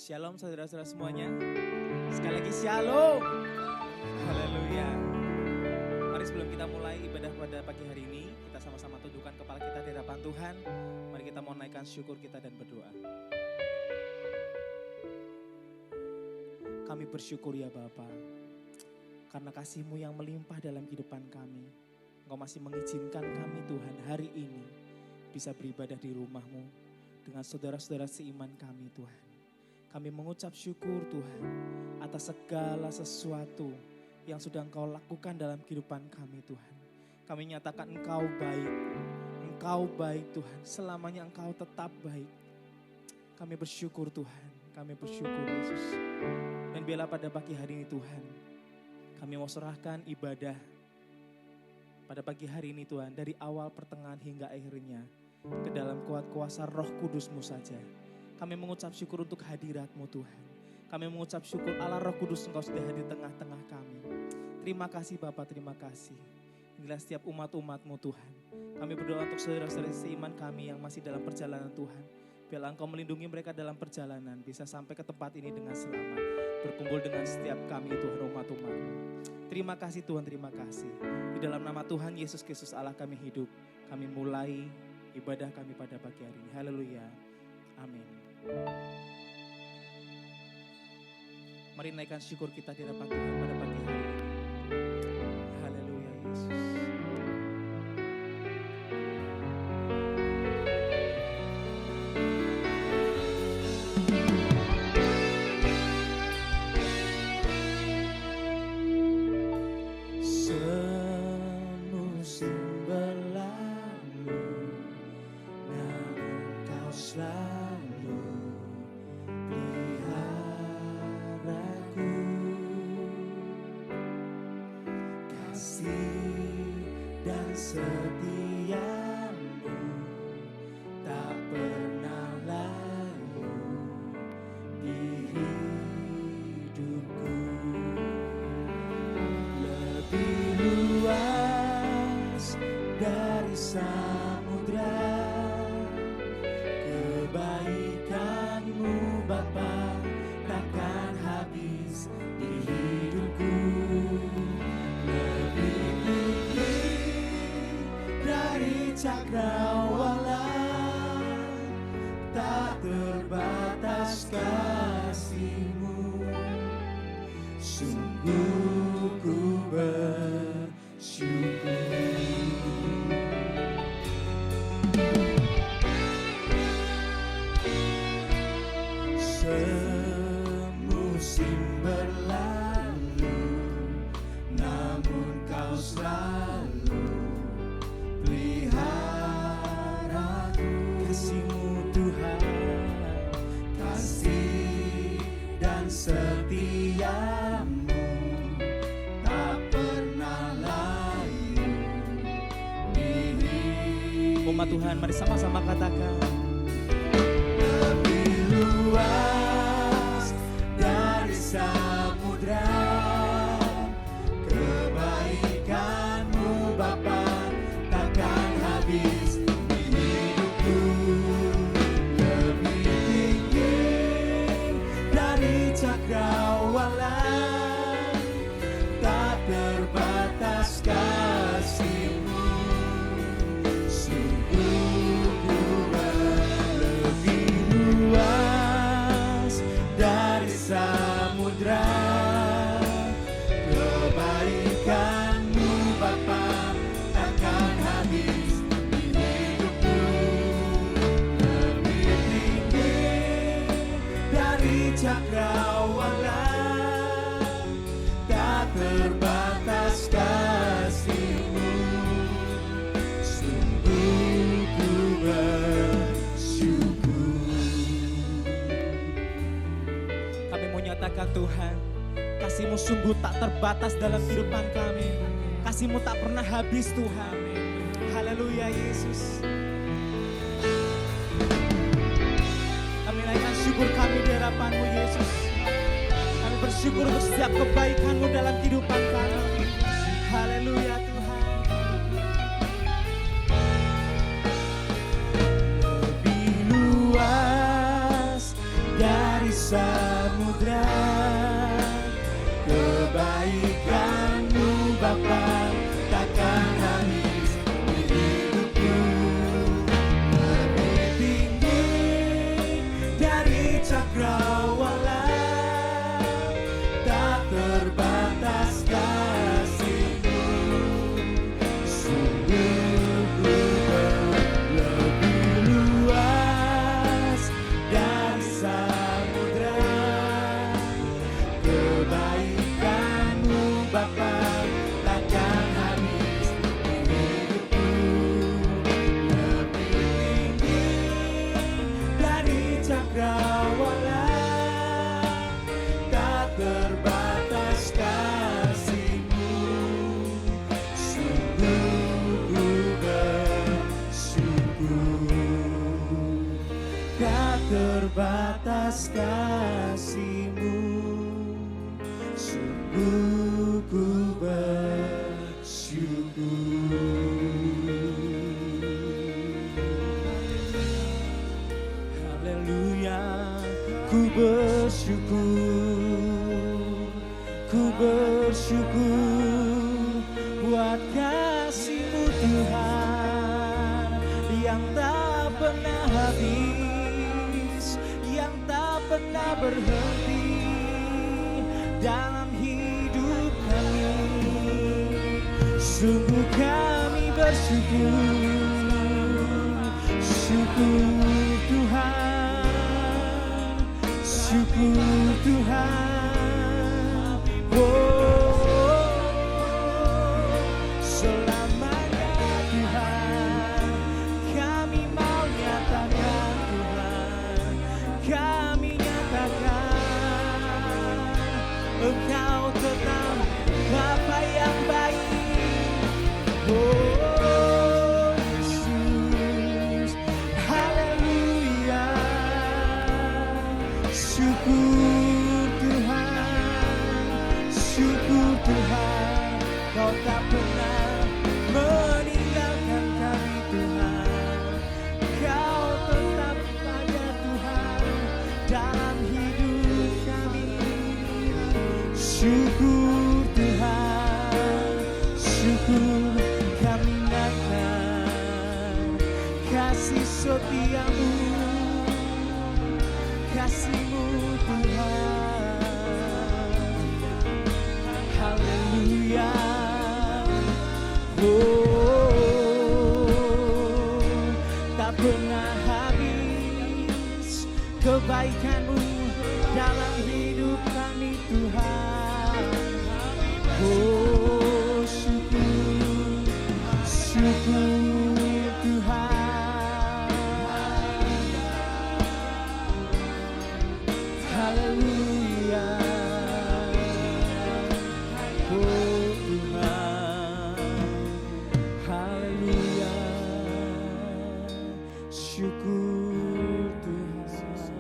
Shalom saudara-saudara semuanya. Sekali lagi shalom. Haleluya. Mari sebelum kita mulai ibadah pada pagi hari ini, kita sama-sama tundukkan kepala kita di hadapan Tuhan. Mari kita mau naikkan syukur kita dan berdoa. Kami bersyukur ya Bapa, karena kasih-Mu yang melimpah dalam kehidupan kami. Engkau masih mengizinkan kami Tuhan hari ini bisa beribadah di rumah-Mu dengan saudara-saudara seiman kami Tuhan. Kami mengucap syukur Tuhan atas segala sesuatu yang sudah Engkau lakukan dalam kehidupan kami Tuhan. Kami nyatakan Engkau baik Tuhan, selamanya Engkau tetap baik. Kami bersyukur Tuhan, kami bersyukur Yesus. Dan biarlah pada pagi hari ini Tuhan, kami mau serahkan ibadah pada pagi hari ini Tuhan, dari awal pertengahan hingga akhirnya, ke dalam kuat kuasa Roh Kudus-Mu saja. Kami mengucap syukur untuk hadirat-Mu Tuhan. Kami mengucap syukur Allah Roh Kudus Engkau sudah hadir di tengah-tengah kami. Terima kasih Bapa, terima kasih. Inilah setiap umat-umat-Mu Tuhan. Kami berdoa untuk saudara-saudara seiman kami yang masih dalam perjalanan Tuhan. Biarlah Engkau melindungi mereka dalam perjalanan, bisa sampai ke tempat ini dengan selamat. Berkumpul dengan setiap kami Tuhan, umat-umat-Mu. Terima kasih Tuhan, terima kasih. Di dalam nama Tuhan Yesus Kristus Allah kami hidup. Kami mulai ibadah kami pada pagi hari ini. Haleluya. Amin. Mari naikkan syukur kita di hadapan Tuhan pada pagi hari ini. Haleluya Yesus. Semusim berlalu, namun Kau selalu peliharaku. Kasih dan setiamu tak pernah layu di hidupku. Lebih luas dari samudra, kebaikan-Mu Bapa takkan habis di hidupku. Lebih tinggi dari cakrawala, tak terbatas kasih-Mu. Sungguh ku bersyukur. Semusim berlalu, namun Kau selalu peliharaku. Kasih-Mu Tuhan, kasih dan setia-Mu tak pernah layu di hidupku. Umat Tuhan, mari sama-sama katakan. Lebih luas dari samudra, kebaikan-Mu Bapa takkan habis di hidupku. Lebih tinggi dari cakrawala, tak terbatas kasih-Mu. Sungguh ku lebih luas dari samudra, kebaikan-Mu Bapa takkan habis di hidupku. Lebih tinggi dari cakrawala, tak terbatas kasih-Mu. Sungguh ku bersyukur. Kami mau nyatakan Tuhan, kasih-Mu sungguh tak terbatas dalam kehidupan kami. Kasih-Mu tak pernah habis Tuhan. Haleluya Yesus. Kami naikkan syukur kami di hadapan-Mu Yesus. Kami bersyukur untuk setiap kebaikan-Mu dalam kehidupan kami. Haleluya Tuhan. Lebih luas dari sana. terbatas kasih-Mu, sungguh ku bersyukur. Haleluya, ku bersyukur, ku bersyukur buat kasih-Mu Tuhan yang tak pernah habis, yang tak pernah berhenti dalam hidup kami. Sungguh kami bersyukur, syukur Tuhan, syukur Tuhan. Oh, selamanya Tuhan, kami mau nyatakan Tuhan, kami nyatakan Engkau tetap Bapa yang baik. Oh Yesus, haleluya, syukur Tuhan, syukur Tuhan, Kau tak pernah meninggalkan kami Tuhan, Kau tetap ada Tuhan dalam hidup kami. Syukur Tuhan, syukur kami naikkan kasih setia-Mu, kasih-Mu Tuhan. Haleluya. Oh, tak pernah habis kebaikan-Mu dalam hidup kami Tuhan. Oh syukur, syukur Tuhan. Haleluya. Oh Tuhan, haleluya. Syukur Tuhan,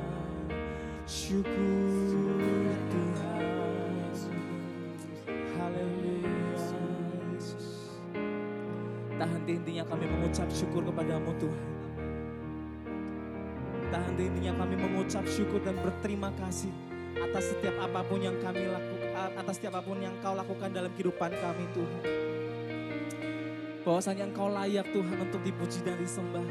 syukur Tuhan. Haleluya Yesus. Tak henti-hentinya kami mengucap syukur kepada-Mu Tuhan. Tak henti-hentinya kami mengucap syukur dan berterima kasih atas setiap apapun yang kami lakukan, atas setiap apapun yang Kau lakukan dalam kehidupan kami Tuhan. Bahwasanya Engkau layak Tuhan untuk dipuji dan disembah.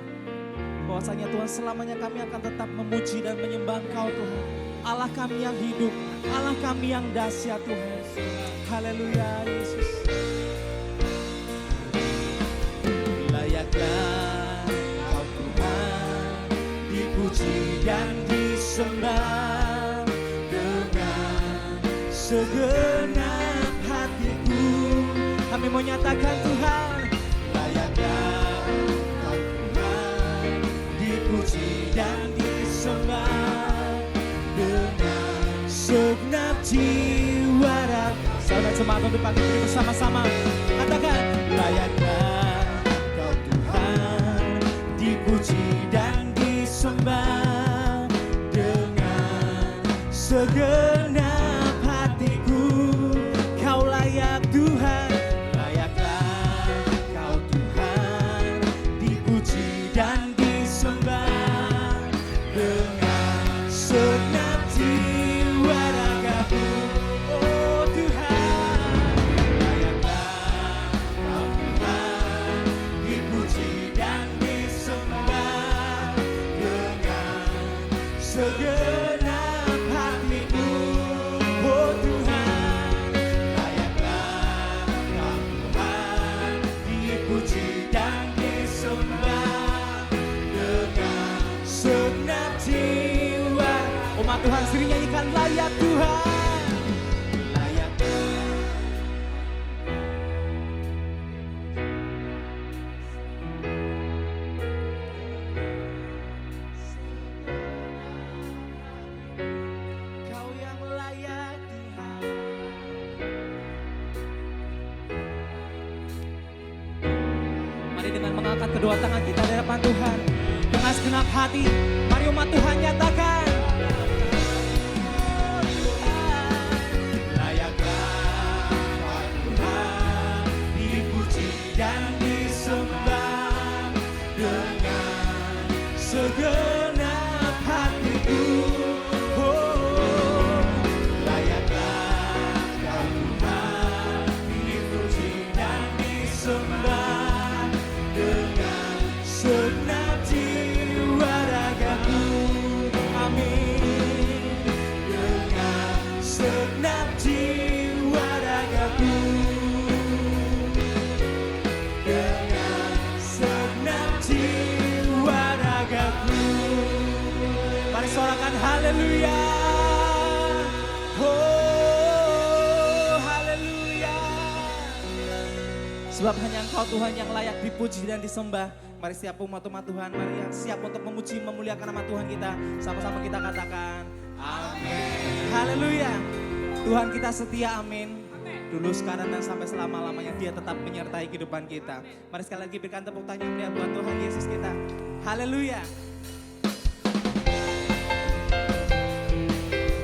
Bahwasanya Tuhan selamanya kami akan tetap memuji dan menyembah Engkau Tuhan. Allah kami yang hidup, Allah kami yang dahsyat Tuhan. Haleluya Yesus. Layaklah Kau Tuhan dipuji dan disembah dengan segenap hatiku. Kami mau nyatakan Tuhan, layaklah Kau Tuhan dipuji dan disembah dengan segenap jiwa raga. Sahabat semangat untuk pagi ini bersama-sama katakan, layaklah Kau Tuhan dipuji dan disembah dengan segenap hatiku. Kau layak Tuhan, layaklah Kau Tuhan dipuji dan disembah dengan segenap jiwa ragaku. Oh Tuhan, layaklah Kau Tuhan dipuji dan disembah dengan segenap hatiku. Oh Tuhan, layaklah Kau Tuhan dipuji dan disembah dengan segenap jiwa. Umat Tuhan sering nyanyikan, layak Tuhan, layak Tuhan. Kau yang layak Tuhan. Mari dengan mengangkat kedua tangan kita di hadapan Tuhan, Dengan segenap hati, mari umat Tuhan nyatakan. Layaklah Tuhan dipuji dan disembah dengan segenap hatiku. Oh, layaklah Tuhan dipuji dan disembah dengan segenap jiwa ragaku. Amin. Dengan segenap jiwa ragaku. Dengan segenap jiwa ragaku. Mari sorakan haleluya. Oh, haleluya. Sebab hanya Engkau Tuhan yang layak dipuji dan disembah. Mari siap umat-umat Tuhan, mari yang siap untuk memuji, memuliakan nama Tuhan kita. Sama-sama kita katakan, amin. Haleluya. Tuhan kita setia, amin. Dulu, sekarang, dan sampai selama-lamanya Dia tetap menyertai kehidupan kita. Mari sekali lagi berikan tepuk tangan yang meriah buat Tuhan Yesus kita. Haleluya.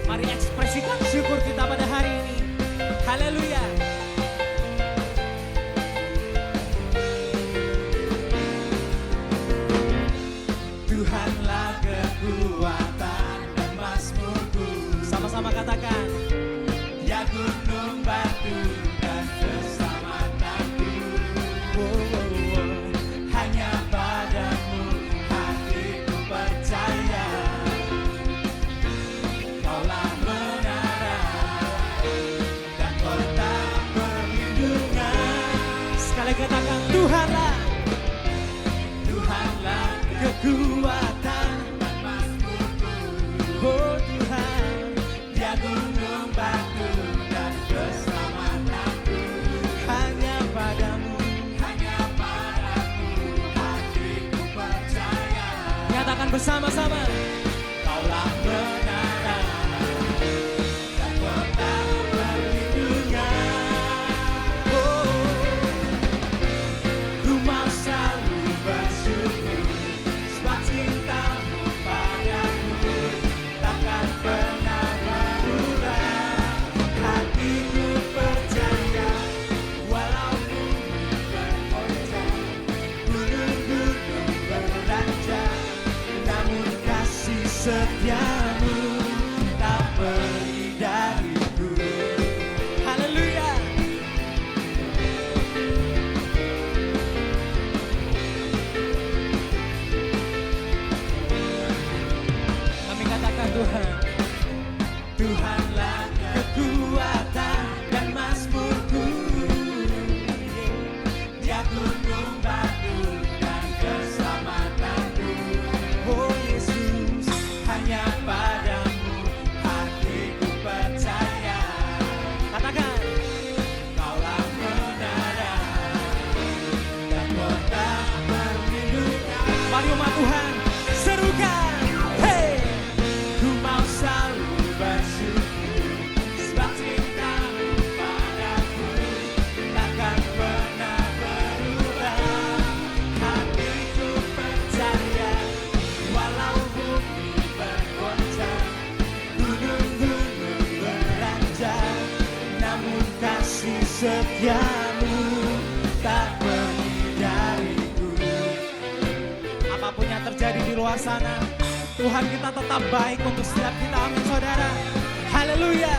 Mari ekspresikan syukur kita pada hari ini. Haleluya. Tuhanlah kekuatan dan mazmurku. Sama-sama katakan. Dia gunung batu dan keselamatanku. Hanya padamu hatiku percaya. Kaulah menara dan kota perlindungan. Sekali katakan Tuhanlah. Tuhanlah kekuatan dan mazmurku. Oh Tuhan, Dia gunung batu dan keselamatanku. Hanya padamu hatiku percaya. Nyatakan bersama-sama. Kaulah menara dan kota perlindungan. Oh, ku mau selalu bersyukur. Sebab cintamu padaku takkan pernah berubah. Hatiku percaya walau bumi bergoncang, gunung-gunung beranjak, namun kasih setiamu tak pergi dariku. Haleluya. Kami katakan Tuhan, Tuhanlah kekuatan dan mazmurku. Dia gunung batu dan keselamatanku. Oh Yesus, hanya padamu hatiku percaya. Katakan, Kaulah menara dan kota perlindungan. Mari umat Tuhan, serukan. Hey, ku mau selalu bersyukur. Sebab cintamu padaku takkan pernah berubah. Hatiku percaya walau bumi bergoncang, gunung-gunung beranjak, namun kasih setiamu tak pergi dariku. Apapun yang terjadi di luar sana, Tuhan kita tetap baik untuk setiap kita, amin saudara. Haleluya.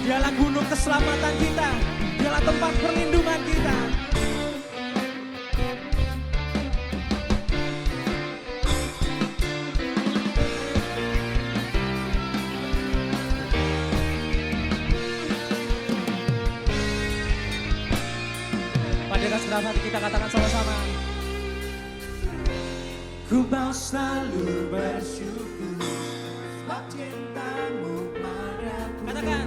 Dialah gunung keselamatan kita, Dialah tempat perlindungan kita. Pada segenap hati kita katakan sama-sama. Ku mau selalu bersyukur. Sebab cintamu padaku, katakan,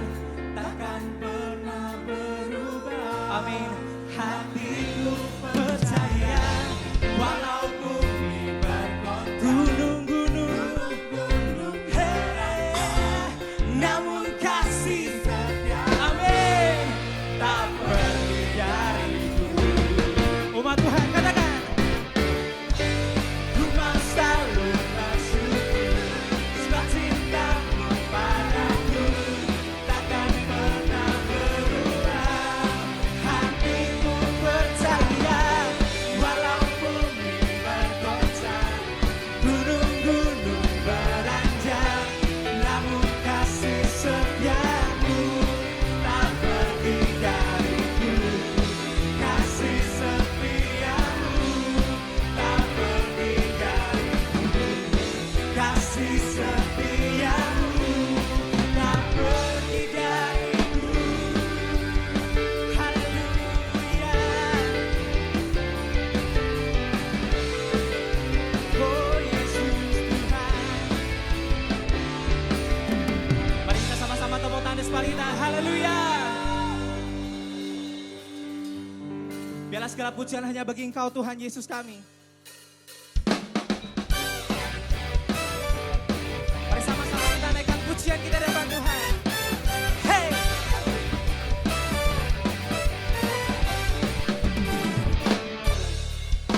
takkan pernah berubah. Amin. Hatiku percaya walau bumi bergoncang, gunung-gunung namun kasih setia, amin, tak pergi dariku. Umat Tuhan katakan, ku mau selalu segala pujian hanya bagi Engkau Tuhan Yesus kami. Mari sama-sama kita naikkan pujian kita depan Tuhan. Hey!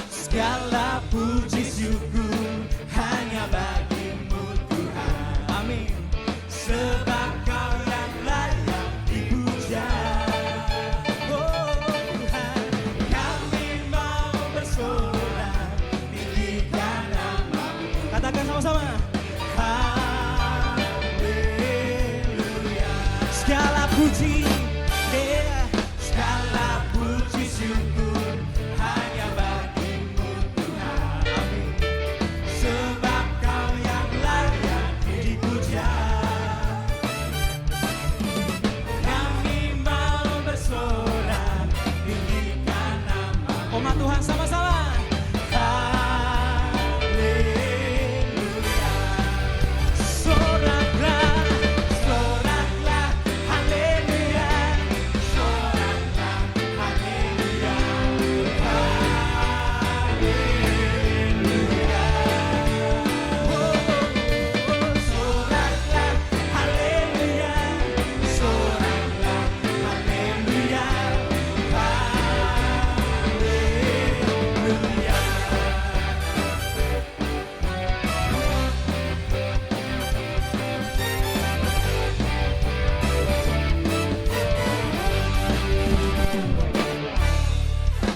Segala puji syukur hanya bagi-Mu Tuhan. Amin. Sebab Kau yang layak dipuja. Oh Tuhan, kami mau bersorak tinggikan nama-Mu. Katakan sama-sama. Haleluya. Segala puji, yeah. Segala puji syukur hanya bagi-Mu Tuhan. Amin. Sebab Kau yang layak dipuja. Kami mau bersorak tinggikan nama-Mu. Umat Tuhan sama-sama. Haleluya. Soraklah, soraklah, haleluya. Soraklah, haleluya. Haleluya. Oh, soraklah, haleluya. Soraklah, haleluya. Haleluya.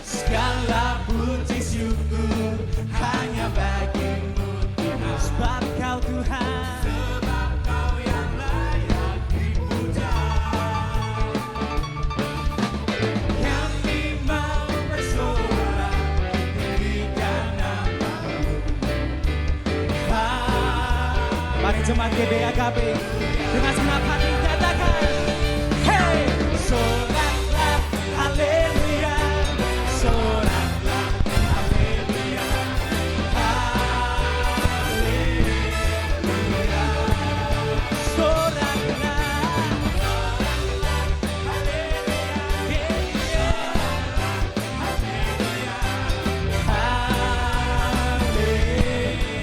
Segala puji syukur hanya bagi-Mu Tuhan. Sebab Kau Tuhan. Sebab Kau yang layak dipuja. Kami mau bersorak tinggikan nama-Mu. Mari jemaat GBAKB dengan senang hati katakan. Hey! Soraklah, haleluya. Soraklah, haleluya. Haleluya. Soraklah, haleluya. Haleluya.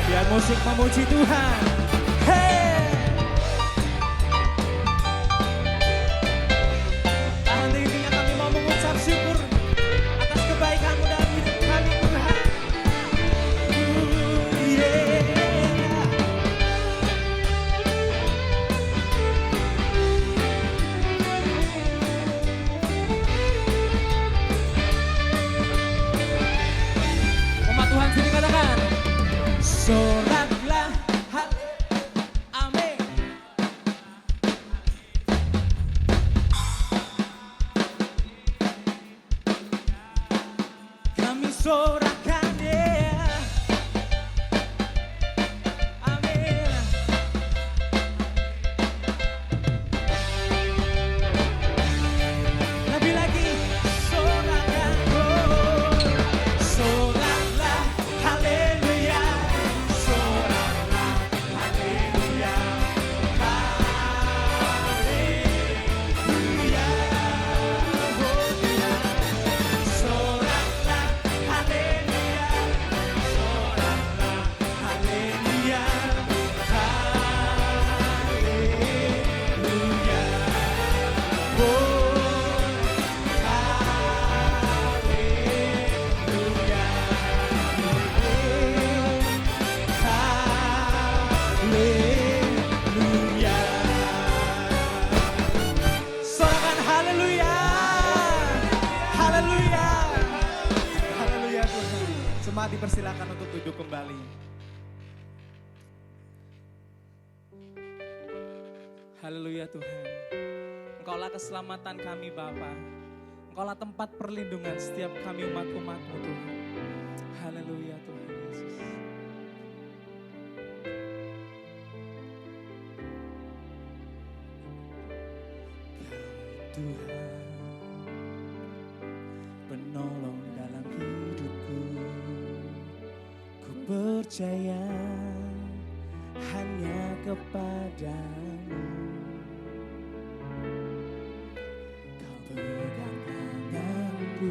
Biar musik memuji Tuhan. Hey! Tahan dirinya, kami mau mengucap syukur atas kebaikan-Mu dalam hidup kami Tuhan. Yeah. Umat Tuhan sini katakan. Soraklah, amin. Kami sorakkan, yeah. Amin. Lebih lagi, sorakkan, oh. Soraklah, haleluya. Soraklah, haleluya. Haleluya. Oh Tuhan. Soraklah, haleluya. Soraklah, haleluya. Haleluya. Oh, haleluya. Sorakan haleluya. Haleluya. Haleluya Tuhan. Jemaat dipersilakan untuk duduk kembali. Haleluya Tuhan. Engkaulah keselamatan kami Bapa. Engkaulah tempat perlindungan setiap kami umat-umat-Mu Tuhan. Haleluya Tuhan Yesus. Tuhan, penolong dalam hidupku. Ku percaya hanya kepadamu. Kau pegang tanganku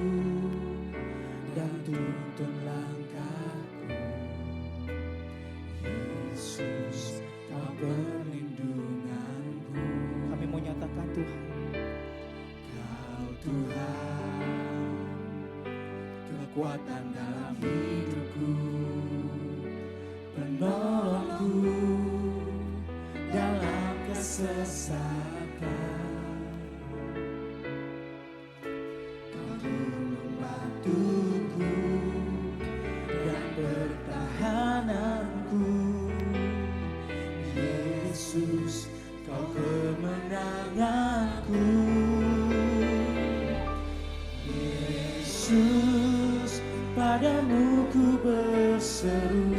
kekuatan dalam hidupku, penolongku dalam kesesakan. Kau membantuku dan pertahananku, Yesus, Kau kemenanganku. Yesus, padamu ku berseru,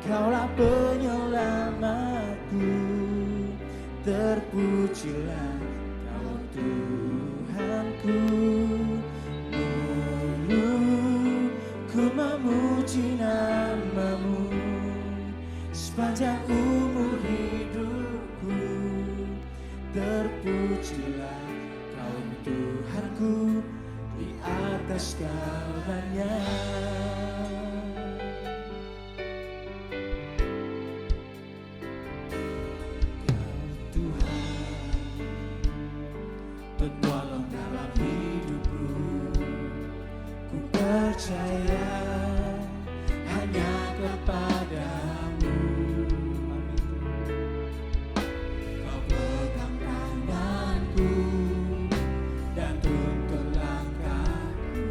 Kaulah penyelamatku. Terpujilah Kau Tuhanku. Ku memuji nama-Mu sepanjang umur hidupku. Terpujilah Kau Tuhanku di atas segalanya. Kau Tuhan, penolong dalam hidupku. Ku percaya hanya kepadamu. Kau pegang tanganku dan tuntun langkahku.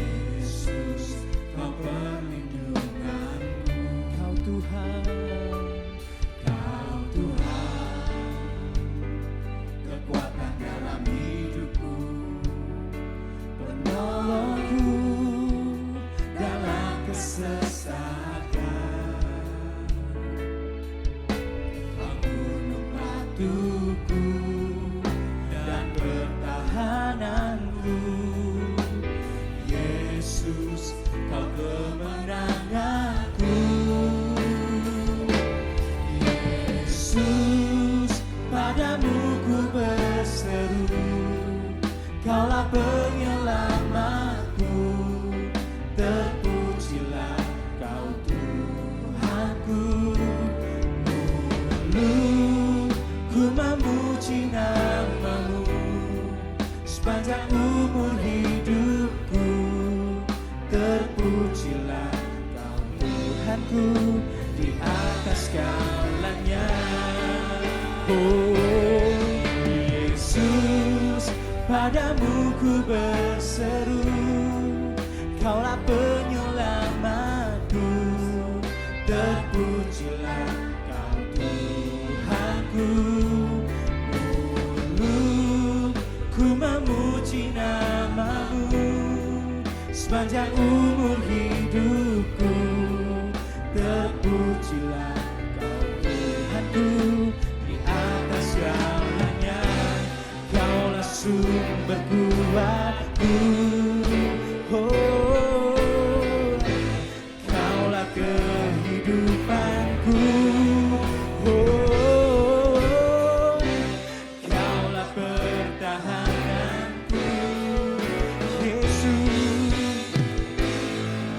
Yesus, Kau perlindunganku. Kau Tuhan, Kau Tuhan, kekuatan dalam hidupku, penolongku dalam kesesakan. Kau gunung batuku dan pertahananku, Yesus, Kau kemenanganku. Yesus, padamu ku berseru, Kaulah penyelamatku. Terpujilah Kau Tuhanku. Mulu ku memuji nama-Mu sepanjang umur hidupku. Terpujilah Kau Tuhanku di atas segalanya. Oh Yesus, padamu ku berseru, Kaulah penyelamatku. Terpujilah Kau Tuhanku. Mulu ku memuji nama-Mu sepanjang umur hidupku. Terpujilah Kau Tuhanku di atas segalanya. Kaulah sumber kuatku. Oh, Kaulah kehidupanku. Oh, Kaulah pertahananku. Yesus,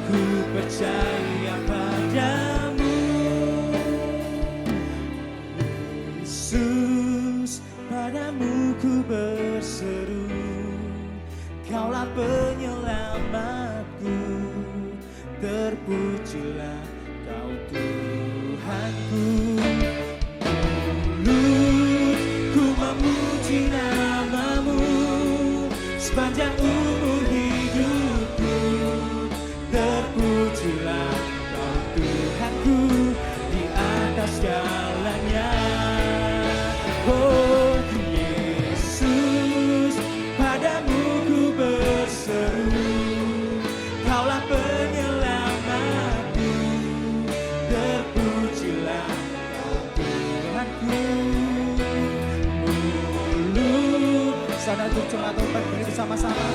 ku percaya padamu. Yesus, padamu ku berseru, Kaulah penyelamatku. Terpujilah Kau Tuhanku. Mulut ku memuji nama-Mu sepanjang umur hidupku. Terpujilah Kau Tuhanku di atas segalanya. Oh Yesus, padamu ku berseru, Kaulah penyelamatku. Terpujilah Kau Tuhanku. Mulut sana untuk atau berdiri bersama-sama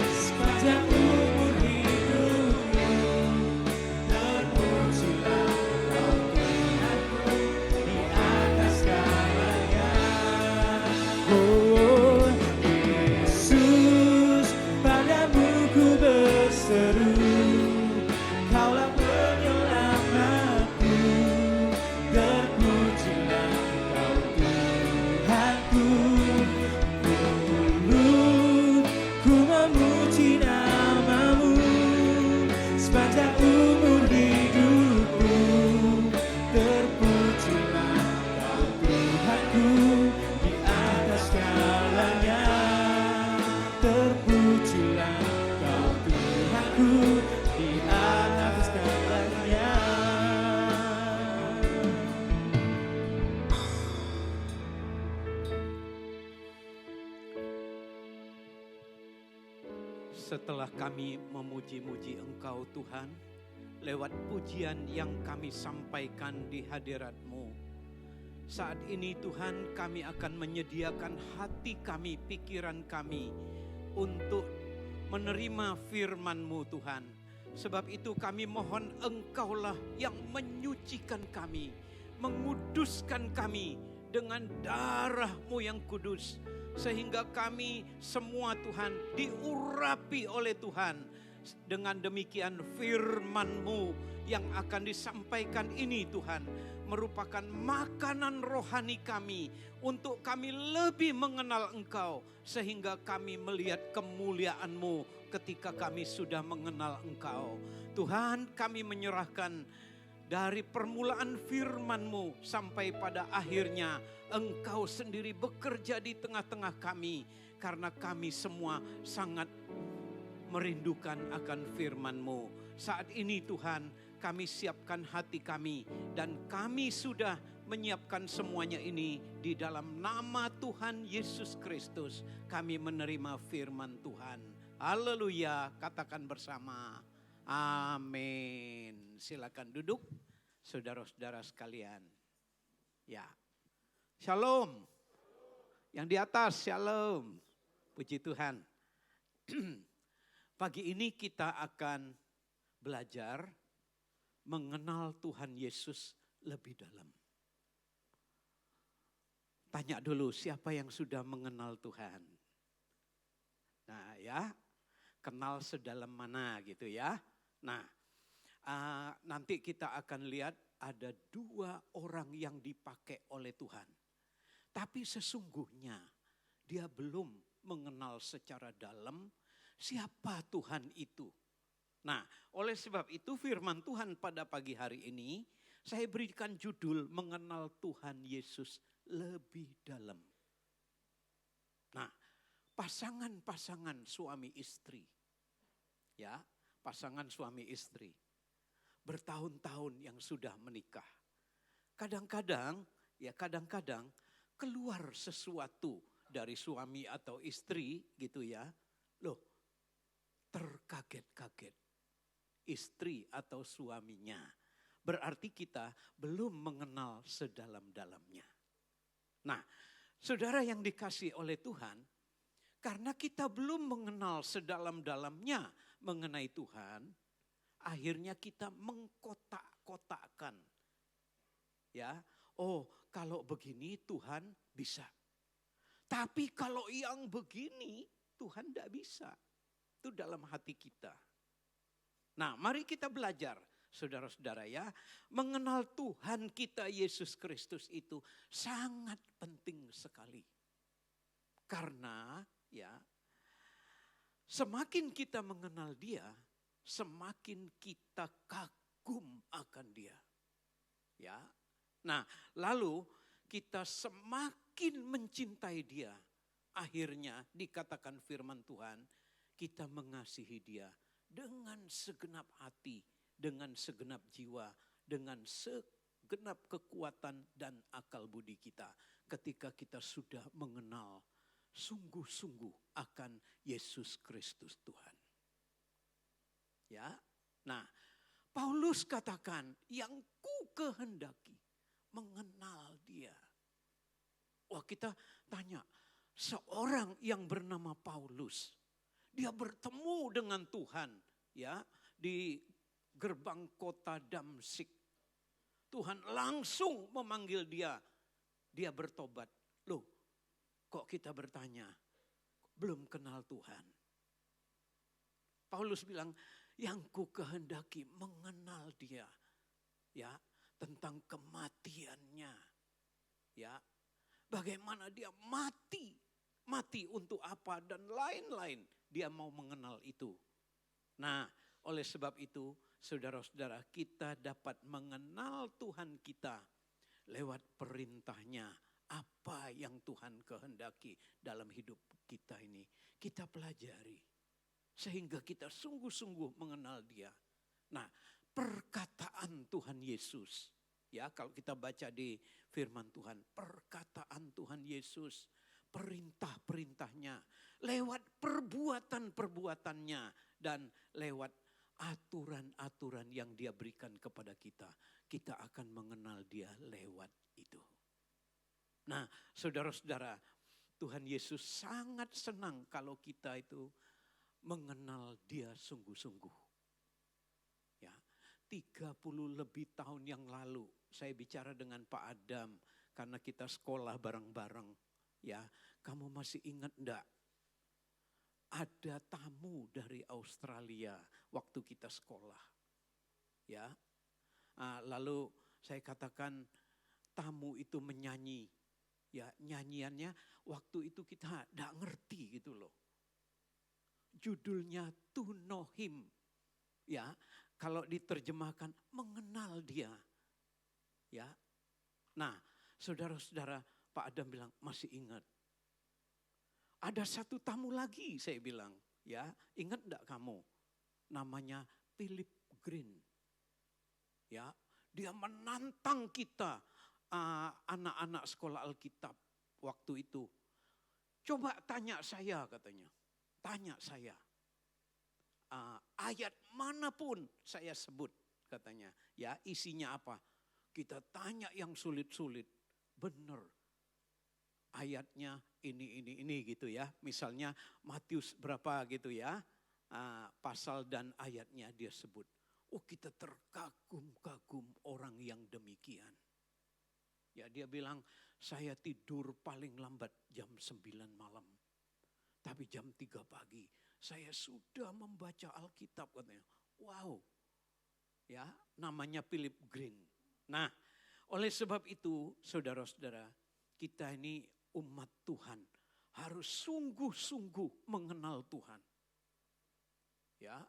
sepanjang umur hidupku. Terpujilah Kau Tuhanku di atas segalanya. Oh Yesus, padamu ku berseru, Kaulah penyelamatku. Terpujilah Kau Tuhanku. Mulut ku Ku di atas segalanya. Setelah kami memuji-muji Engkau Tuhan, lewat pujian yang kami sampaikan di hadirat-Mu, saat ini Tuhan kami akan menyediakan hati kami, pikiran kami untuk menerima firman-Mu Tuhan. Sebab itu kami mohon Engkaulah yang menyucikan kami, menguduskan kami dengan darah-Mu yang kudus. Sehingga kami semua Tuhan diurapi oleh Tuhan. Dengan demikian firman-Mu yang akan disampaikan ini Tuhan merupakan makanan rohani kami untuk kami lebih mengenal Engkau. Sehingga kami melihat kemuliaan-Mu ketika kami sudah mengenal Engkau. Tuhan, kami menyerahkan dari permulaan firman-Mu sampai pada akhirnya Engkau sendiri bekerja di tengah-tengah kami. Karena kami semua sangat merindukan akan firman-Mu. Saat ini Tuhan, kami siapkan hati kami. Dan kami sudah menyiapkan semuanya ini di dalam nama Tuhan Yesus Kristus. Kami menerima firman Tuhan. Haleluya, katakan bersama. Amin. Silakan duduk, saudara-saudara sekalian. Ya, shalom. Yang di atas, shalom. Puji Tuhan. Pagi ini kita akan belajar mengenal Tuhan Yesus lebih dalam. Tanya dulu, siapa yang sudah mengenal Tuhan? Nah ya, kenal sedalam mana gitu ya. Nah, nanti kita akan lihat ada 2 orang yang dipakai oleh Tuhan. Tapi sesungguhnya dia belum mengenal secara dalam siapa Tuhan itu. Nah, oleh sebab itu firman Tuhan pada pagi hari ini saya berikan judul mengenal Tuhan Yesus lebih dalam. Nah, pasangan-pasangan suami istri. Ya, pasangan suami istri. Bertahun-tahun yang sudah menikah. Kadang-kadang keluar sesuatu dari suami atau istri gitu ya. Loh, terkaget-kaget. Istri atau suaminya. Berarti kita belum mengenal sedalam-dalamnya. Nah, saudara yang dikasihi oleh Tuhan, karena kita belum mengenal sedalam-dalamnya mengenai Tuhan, akhirnya kita mengkotak-kotakkan. Ya, oh kalau begini Tuhan bisa. Tapi kalau yang begini Tuhan tidak bisa. Itu dalam hati kita. Nah, mari kita belajar, saudara-saudara ya, mengenal Tuhan kita Yesus Kristus itu sangat penting sekali. Karena ya, semakin kita mengenal Dia, semakin kita kagum akan Dia. Ya. Nah, lalu kita semakin mencintai Dia. Akhirnya dikatakan firman Tuhan, kita mengasihi Dia dengan segenap hati, dengan segenap jiwa, dengan segenap kekuatan dan akal budi kita. Ketika kita sudah mengenal sungguh-sungguh akan Yesus Kristus Tuhan. Ya, nah Paulus katakan yang ku kehendaki mengenal Dia. Wah, kita tanya, seorang yang bernama Paulus, dia bertemu dengan Tuhan ya di gerbang kota Damsyik. Tuhan langsung memanggil dia. Dia bertobat. Loh, kok kita bertanya, belum kenal Tuhan? Paulus bilang, yang ku kehendaki mengenal Dia. Ya, tentang kematiannya. Ya, bagaimana Dia mati. Mati untuk apa dan lain-lain. Dia mau mengenal itu. Nah, oleh sebab itu, saudara-saudara, kita dapat mengenal Tuhan kita lewat perintahnya. Apa yang Tuhan kehendaki dalam hidup kita ini, kita pelajari. Sehingga kita sungguh-sungguh mengenal dia. Nah, perkataan Tuhan Yesus. Ya, kalau kita baca di firman Tuhan, perkataan Tuhan Yesus, perintah-perintahnya, lewat perbuatan-perbuatannya, dan lewat aturan-aturan yang dia berikan kepada kita. Kita akan mengenal dia lewat itu. Nah, saudara-saudara, Tuhan Yesus sangat senang kalau kita itu mengenal dia sungguh-sungguh. Ya, 30 lebih tahun yang lalu saya bicara dengan Pak Adam karena kita sekolah bareng-bareng. Ya, kamu masih ingat enggak? Ada tamu dari Australia waktu kita sekolah. Ya. Lalu saya katakan tamu itu menyanyi. Ya, nyanyiannya waktu itu kita enggak ngerti gitu loh. Judulnya To Know Him. Ya, kalau diterjemahkan mengenal dia. Ya. Nah, saudara-saudara, Pak Adam bilang masih ingat. Ada satu tamu lagi saya bilang, ya, ingat enggak kamu? Namanya Philip Green. Ya, dia menantang kita anak-anak sekolah Alkitab waktu itu. Coba tanya saya katanya. Tanya saya. Ayat manapun saya sebut katanya. Ya, isinya apa? Kita tanya yang sulit-sulit. Benar. Ayatnya ini gitu ya. Misalnya Matius berapa gitu ya. Pasal dan ayatnya dia sebut. Oh, kita terkagum-kagum orang yang demikian. Ya, dia bilang saya tidur paling lambat jam 9 malam. Tapi jam 3 pagi saya sudah membaca Alkitab katanya. Wow. Ya, namanya Philip Green. Nah, oleh sebab itu saudara-saudara, kita ini umat Tuhan harus sungguh-sungguh mengenal Tuhan. Ya.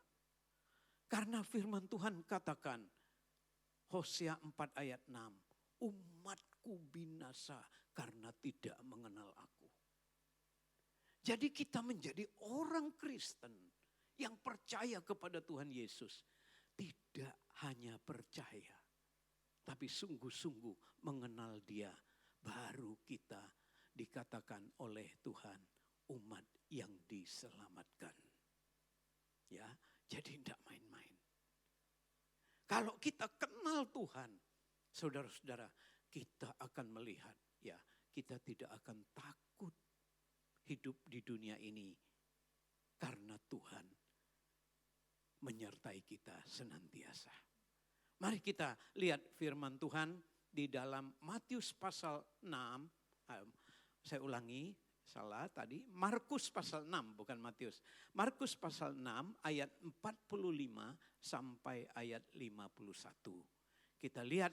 Karena firman Tuhan katakan Hosea 4 ayat 6, umatku binasa karena tidak mengenal aku. Jadi kita menjadi orang Kristen yang percaya kepada Tuhan Yesus. Tidak hanya percaya, tapi sungguh-sungguh mengenal dia. Baru kita dikatakan oleh Tuhan umat yang diselamatkan. Ya, jadi tidak main-main. Kalau kita kenal Tuhan, saudara-saudara, kita akan melihat, ya, kita tidak akan takut hidup di dunia ini karena Tuhan menyertai kita senantiasa. Mari kita lihat firman Tuhan di dalam Matius pasal 6. Saya ulangi, salah tadi. Markus pasal 6, bukan Matius. Markus pasal 6 ayat 45 sampai ayat 51. Kita lihat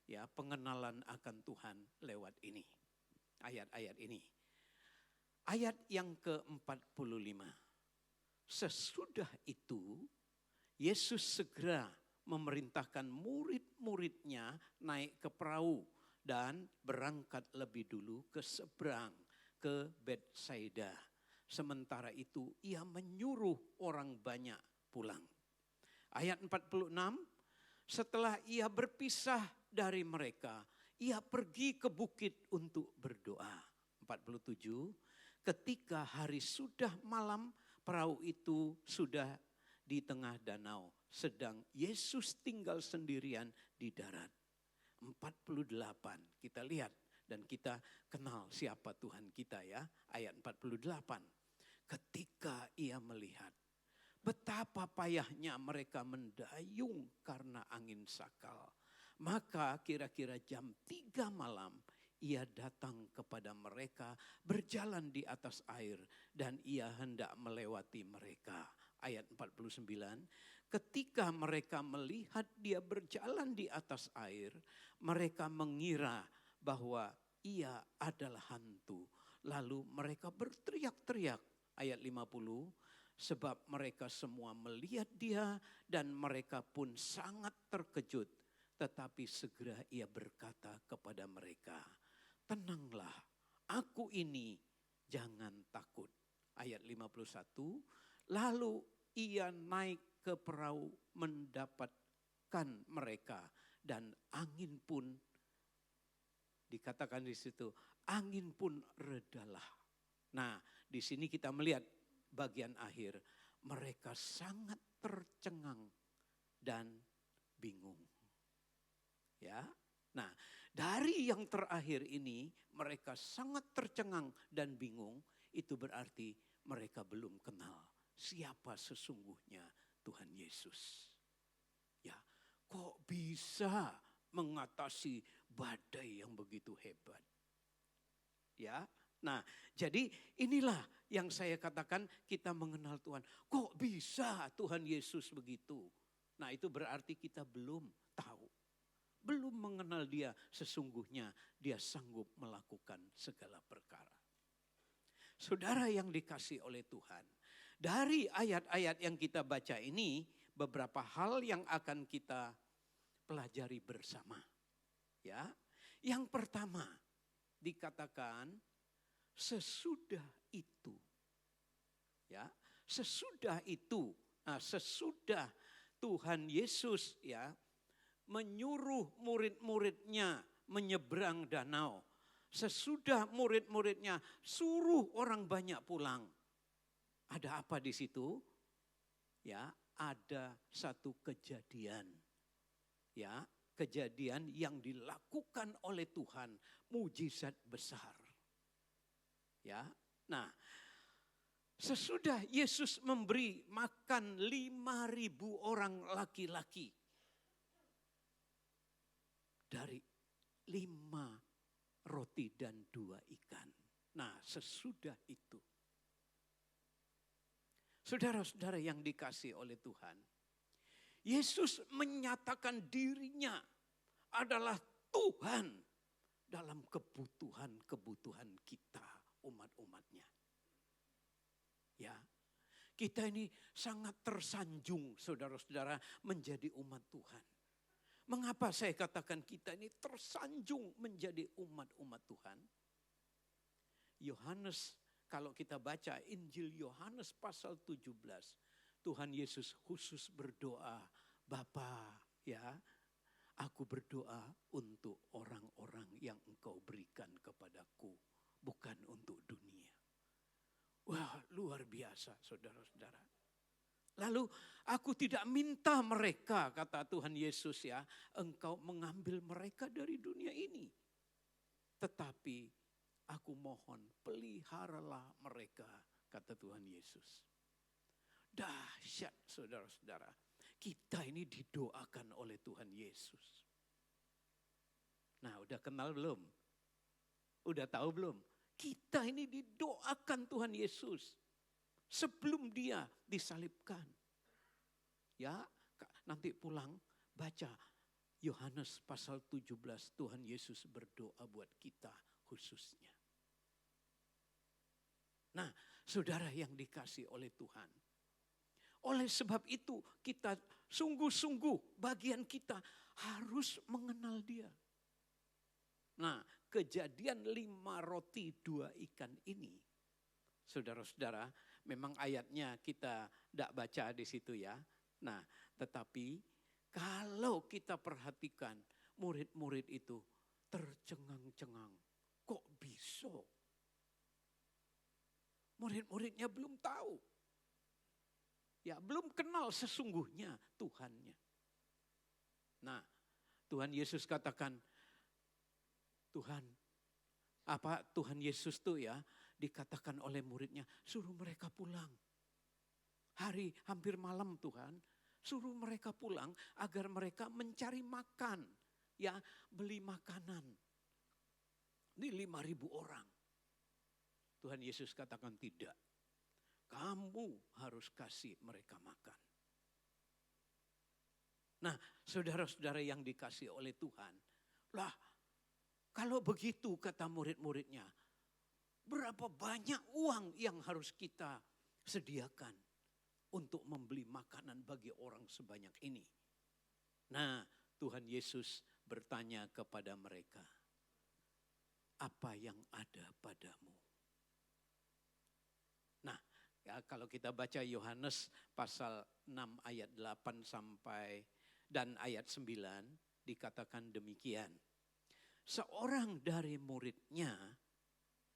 ya pengenalan akan Tuhan lewat ini. Ayat-ayat ini. Ayat yang ke-45. Sesudah itu, Yesus segera memerintahkan murid-muridnya naik ke perahu dan berangkat lebih dulu ke seberang, ke Betsaida. Sementara itu ia menyuruh orang banyak pulang. Ayat 46, setelah ia berpisah dari mereka, ia pergi ke bukit untuk berdoa. 47, ketika hari sudah malam, perahu itu sudah di tengah danau, sedang Yesus tinggal sendirian di darat. 48, kita lihat dan kita kenal siapa Tuhan kita ya. Ayat 48, ketika ia melihat betapa payahnya mereka mendayung karena angin sakal, maka kira-kira jam 3 malam ia datang kepada mereka berjalan di atas air dan ia hendak melewati mereka. Ayat 49, ketika mereka melihat dia berjalan di atas air, mereka mengira bahwa ia adalah hantu. Lalu mereka berteriak-teriak. Ayat 50, sebab mereka semua melihat dia dan mereka pun sangat terkejut. Tetapi segera ia berkata kepada mereka, tenanglah, aku ini, jangan takut. Ayat 51, lalu ia naik ke perahu mendapatkan mereka, dan angin pun dikatakan di situ, angin pun redalah. Nah, di sini kita melihat bagian akhir, mereka sangat tercengang dan bingung. Ya. Nah, dari yang terakhir ini mereka sangat tercengang dan bingung, itu berarti mereka belum kenal siapa sesungguhnya Tuhan Yesus. Ya, kok bisa mengatasi badai yang begitu hebat? Ya. Nah, jadi inilah yang saya katakan kita mengenal Tuhan. Kok bisa Tuhan Yesus begitu? Nah, itu berarti kita belum tahu. Belum mengenal dia sesungguhnya dia sanggup melakukan segala perkara. Saudara yang dikasih oleh Tuhan, dari ayat-ayat yang kita baca ini beberapa hal yang akan kita pelajari bersama. Ya. Yang pertama dikatakan sesudah itu. Ya, sesudah itu. Nah, sesudah Tuhan Yesus ya menyuruh murid-muridnya menyeberang danau. Sesudah murid-muridnya suruh orang banyak pulang. Ada apa di situ? Ya, ada satu kejadian. Ya, kejadian yang dilakukan oleh Tuhan, mujizat besar. Ya. Nah, sesudah Yesus memberi makan 5.000 orang laki-laki dari 5 roti dan 2 ikan. Nah, sesudah itu, saudara-saudara yang dikasih oleh Tuhan, Yesus menyatakan dirinya adalah Tuhan dalam kebutuhan-kebutuhan kita, umat-umatnya. Ya, kita ini sangat tersanjung, saudara-saudara, menjadi umat Tuhan. Mengapa saya katakan kita ini tersanjung menjadi umat-umat Tuhan? Yohanes, kalau kita baca Injil Yohanes pasal 17, Tuhan Yesus khusus berdoa, Bapa, ya, aku berdoa untuk orang-orang yang Engkau berikan kepadaku, bukan untuk dunia. Wah, luar biasa, saudara-saudara. Lalu aku tidak minta mereka, kata Tuhan Yesus ya, Engkau mengambil mereka dari dunia ini. Tetapi aku mohon peliharalah mereka, kata Tuhan Yesus. Dahsyat, saudara-saudara. Kita ini didoakan oleh Tuhan Yesus. Nah, udah kenal belum? Udah tahu belum? Kita ini didoakan Tuhan Yesus sebelum dia disalibkan. Ya, nanti pulang baca Yohanes pasal 17, Tuhan Yesus berdoa buat kita khususnya. Nah, saudara yang dikasih oleh Tuhan, oleh sebab itu kita sungguh-sungguh bagian kita harus mengenal dia. Nah, kejadian 5 roti 2 ikan ini, saudara-saudara, memang ayatnya kita tidak baca di situ ya. Nah, tetapi kalau kita perhatikan murid-murid itu tercengang-cengang. Kok bisa? Murid-muridnya belum tahu. Ya, belum kenal sesungguhnya Tuhannya. Nah, Tuhan Yesus katakan, Tuhan Yesus tuh ya dikatakan oleh muridnya, suruh mereka pulang. Hari hampir malam Tuhan, suruh mereka pulang agar mereka mencari makan. Ya, beli makanan. Ini 5.000 orang. Tuhan Yesus katakan tidak. Kamu harus kasih mereka makan. Nah, saudara-saudara yang dikasih oleh Tuhan, lah kalau begitu kata murid-muridnya, berapa banyak uang yang harus kita sediakan untuk membeli makanan bagi orang sebanyak ini? Nah, Tuhan Yesus bertanya kepada mereka, apa yang ada padamu? Nah, Ya, kalau kita baca Yohanes pasal 6 ayat 8 sampai dan ayat 9 dikatakan demikian. Seorang dari muridnya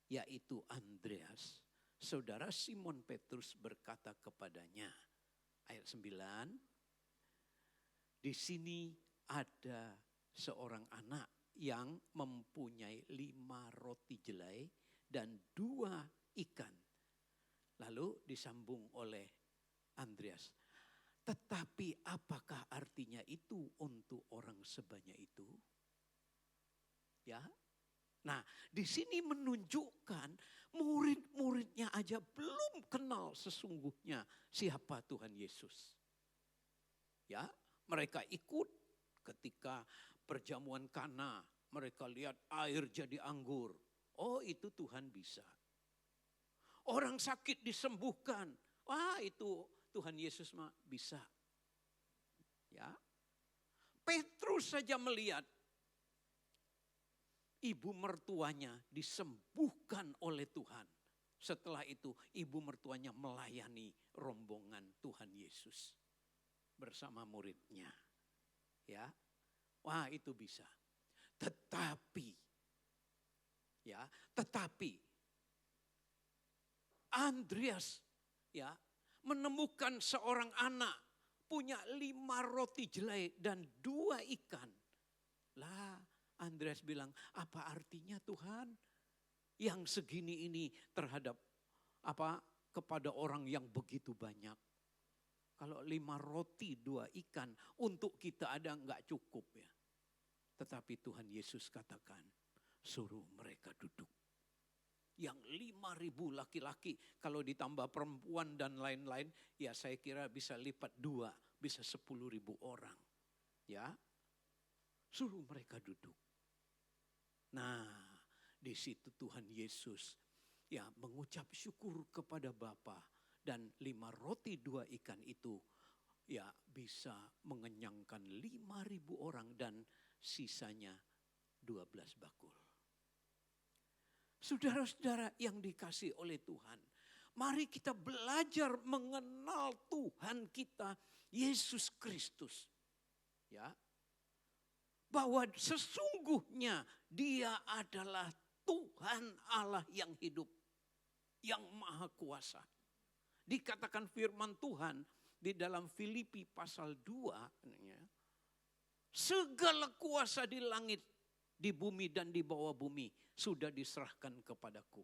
yaitu Andreas, saudara Simon Petrus berkata kepadanya, ayat 9, di sini ada seorang anak yang mempunyai 5 roti jelai dan 2 ikan. Lalu disambung oleh Andreas. Tetapi apakah artinya itu untuk orang sebanyak itu? Ya. Nah, di sini menunjukkan murid-muridnya aja belum kenal sesungguhnya siapa Tuhan Yesus. Ya, mereka ikut ketika perjamuan Kana, mereka lihat air jadi anggur. Oh, itu Tuhan bisa. Orang sakit disembuhkan. Wah, itu Tuhan Yesus mah bisa. Ya. Petrus saja melihat ibu mertuanya disembuhkan oleh Tuhan. Setelah itu ibu mertuanya melayani rombongan Tuhan Yesus bersama muridnya. Ya. Wah, itu bisa. Tetapi Andreas ya menemukan seorang anak punya 5 roti jelai dan 2 ikan. Lah, Andreas bilang, apa artinya Tuhan yang segini ini terhadap kepada orang yang begitu banyak? Kalau 5 roti 2 ikan untuk kita ada enggak cukup ya. Tetapi Tuhan Yesus katakan, suruh mereka duduk. Yang 5.000 laki-laki, kalau ditambah perempuan dan lain-lain, ya saya kira bisa lipat 2, bisa 10.000 orang. Ya, suruh mereka duduk. Nah, di situ Tuhan Yesus ya mengucap syukur kepada Bapa dan 5 roti 2 ikan itu ya bisa mengenyangkan 5.000 orang dan sisanya 12 bakul. Saudara-saudara yang dikasihi oleh Tuhan, mari kita belajar mengenal Tuhan kita, Yesus Kristus. Ya. Bahwa sesungguhnya Dia adalah Tuhan Allah yang hidup, yang maha kuasa. Dikatakan firman Tuhan di dalam Filipi pasal 2, segala kuasa di langit, di bumi dan di bawah bumi sudah diserahkan kepadaku.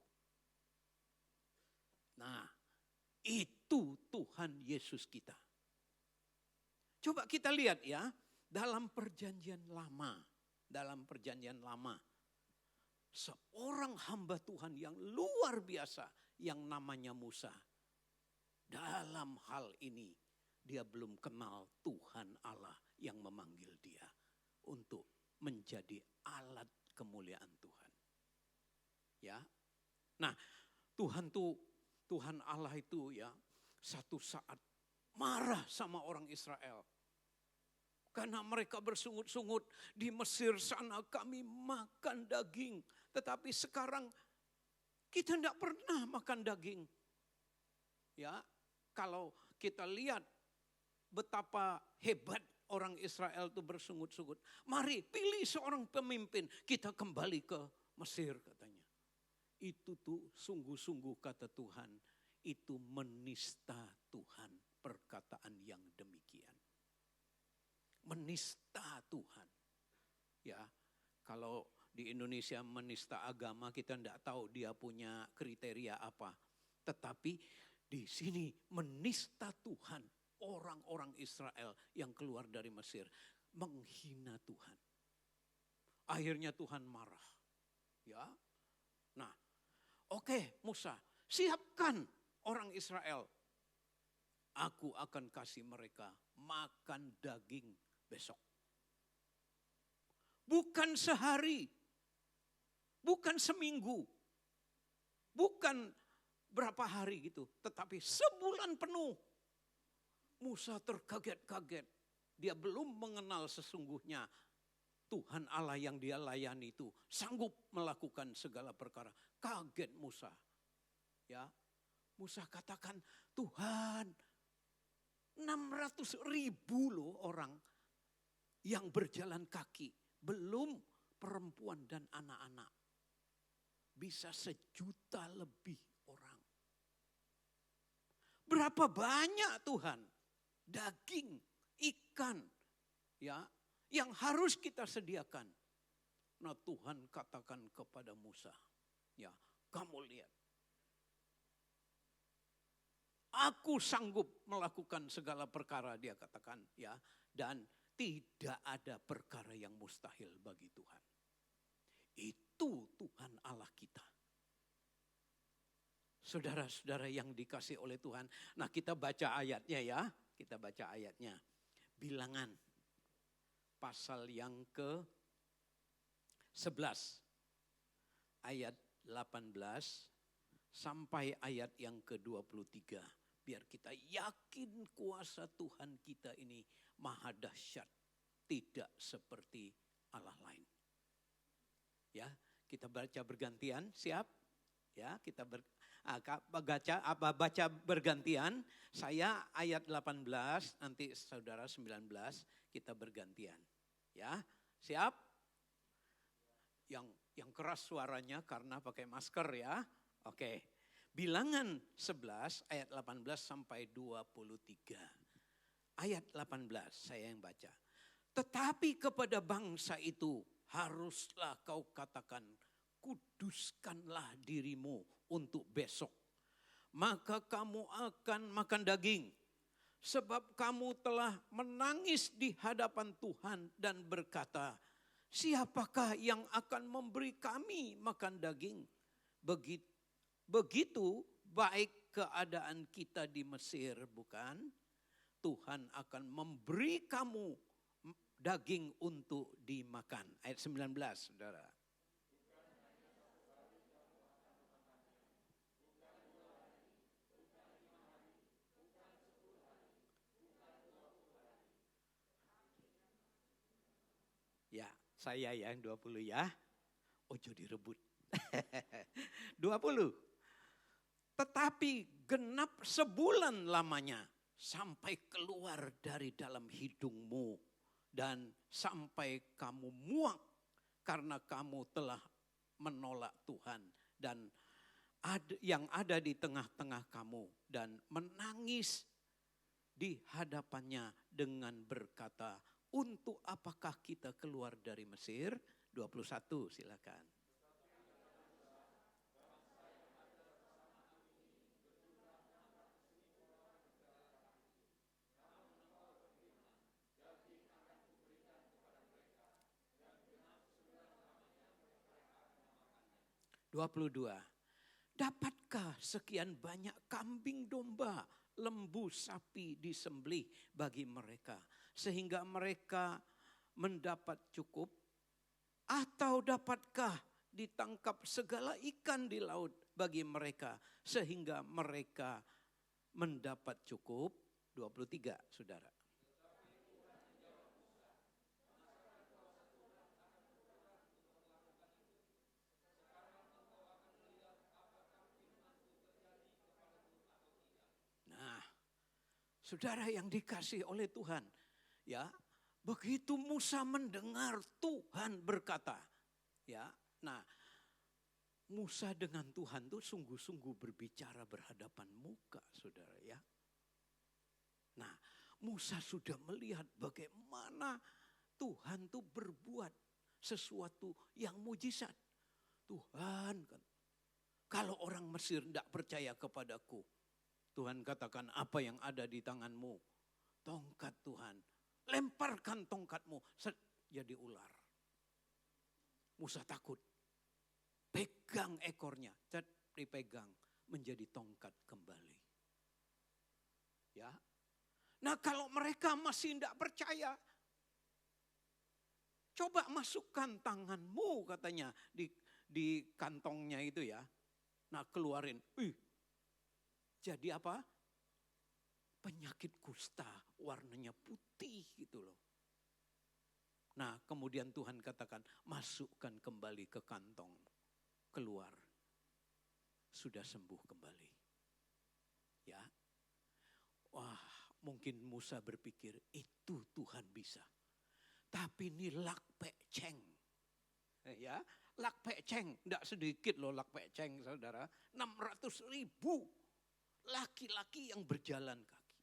Nah, itu Tuhan Yesus kita. Coba kita lihat ya, dalam perjanjian lama, seorang hamba Tuhan yang luar biasa yang namanya Musa. Dalam hal ini dia belum kenal Tuhan Allah yang memanggil dia untuk menjadi alat kemuliaan Tuhan. Ya. Nah, Tuhan Allah itu ya satu saat marah sama orang Israel. Karena mereka bersungut-sungut di Mesir sana kami makan daging. Tetapi sekarang kita tidak pernah makan daging. Ya, kalau kita lihat betapa hebat orang Israel itu bersungut-sungut. Mari pilih seorang pemimpin, kita kembali ke Mesir katanya. Itu tuh sungguh-sungguh kata Tuhan, itu menista Tuhan perkataan yang demikian. Menista Tuhan. Ya, kalau di Indonesia menista agama kita tidak tahu dia punya kriteria apa. Tetapi di sini menista Tuhan. Orang-orang Israel yang keluar dari Mesir menghina Tuhan. Akhirnya Tuhan marah. Ya. Nah, oke, Musa, siapkan orang Israel. Aku akan kasih mereka makan daging besok. Bukan sehari, bukan seminggu, bukan berapa hari gitu, tetapi sebulan penuh. Musa terkaget-kaget. Dia belum mengenal sesungguhnya Tuhan Allah yang dia layani itu sanggup melakukan segala perkara. Kaget Musa. Ya. Musa katakan, Tuhan, 600.000 loh orang yang berjalan kaki. Belum perempuan dan anak-anak. Bisa 1 juta lebih orang. Berapa banyak Tuhan daging, ikan ya yang harus kita sediakan. Nah Tuhan katakan kepada Musa, ya kamu lihat. Aku sanggup melakukan segala perkara, dia katakan, ya, dan tidak ada perkara yang mustahil bagi Tuhan. Itu Tuhan Allah kita. Saudara-saudara yang dikasih oleh Tuhan. Nah kita baca ayatnya ya. Kita baca ayatnya. Bilangan. Pasal yang ke-11. Ayat 18 sampai ayat yang ke-23. Biar kita yakin kuasa Tuhan kita ini maha dahsyat. Tidak seperti Allah lain. Ya, kita baca bergantian, siap? Ya, kita baca bergantian. Saya ayat 18, nanti saudara 19, kita bergantian. Ya, siap? Yang keras suaranya karena pakai masker ya. Oke. Bilangan 11 ayat 18 sampai 23. Ayat 18 saya yang baca. Tetapi kepada bangsa itu haruslah kau katakan, kuduskanlah dirimu untuk besok. Maka kamu akan makan daging. Sebab kamu telah menangis di hadapan Tuhan dan berkata, siapakah yang akan memberi kami makan daging? Begitu baik keadaan kita di Mesir, bukan? Tuhan akan memberi kamu daging untuk dimakan. Ayat 19, saudara. Ya, saya yang 20 ya. Ojo direbut. 20. Tetapi genap sebulan lamanya sampai keluar dari dalam hidungmu dan sampai kamu muak karena kamu telah menolak Tuhan dan yang ada di tengah-tengah kamu dan menangis di hadapannya dengan berkata, untuk apakah kita keluar dari Mesir? 21 silakan. Dapatkah sekian banyak kambing domba, lembu, sapi disembelih bagi mereka sehingga mereka mendapat cukup? Atau dapatkah ditangkap segala ikan di laut bagi mereka sehingga mereka mendapat cukup? 23 saudara. Nah, saudara yang dikasih oleh Tuhan, ya, begitu Musa mendengar Tuhan berkata, ya, nah, Musa dengan Tuhan tuh sungguh-sungguh berbicara berhadapan muka, saudara ya. Nah, Musa sudah melihat bagaimana Tuhan tuh berbuat sesuatu yang mujizat. Tuhan kan, kalau orang Mesir tidak percaya kepadaku, Tuhan katakan apa yang ada di tanganmu? Tongkat Tuhan. Lemparkan tongkatmu, jadi ular. Musa takut. Pegang ekornya, dipegang menjadi tongkat kembali. Ya. Nah kalau mereka masih tidak percaya, coba masukkan tanganmu katanya di kantongnya itu ya. Nah keluarin, jadi apa? Penyakit kusta warnanya putih gitu loh. Nah kemudian Tuhan katakan masukkan kembali ke kantong. Keluar. Sudah sembuh kembali. Wah, mungkin Musa berpikir itu Tuhan bisa. Tapi ini lak peceng. Ya, lak peceng, tidak sedikit loh lak peceng saudara. 600.000 laki-laki yang berjalan kaki.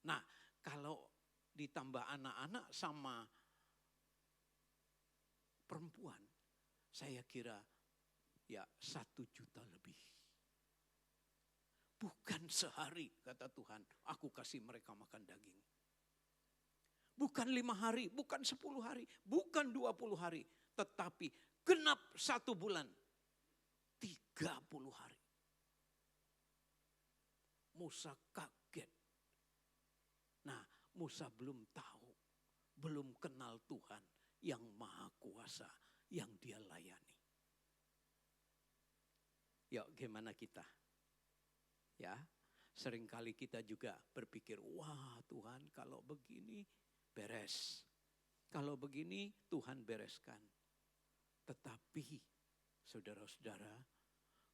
Nah, kalau ditambah anak-anak sama perempuan, saya kira ya 1 juta lebih. Bukan sehari, kata Tuhan, aku kasih mereka makan daging. Bukan 5 hari, bukan 10 hari, bukan 20 hari. Tetapi genap 1 bulan, 30 hari. Musa kaget. Nah, Musa belum tahu, belum kenal Tuhan yang maha kuasa yang dia layani. Yuk, gimana kita? Ya, seringkali kita juga berpikir, wah Tuhan kalau begini beres. Kalau begini Tuhan bereskan. Tetapi saudara-saudara,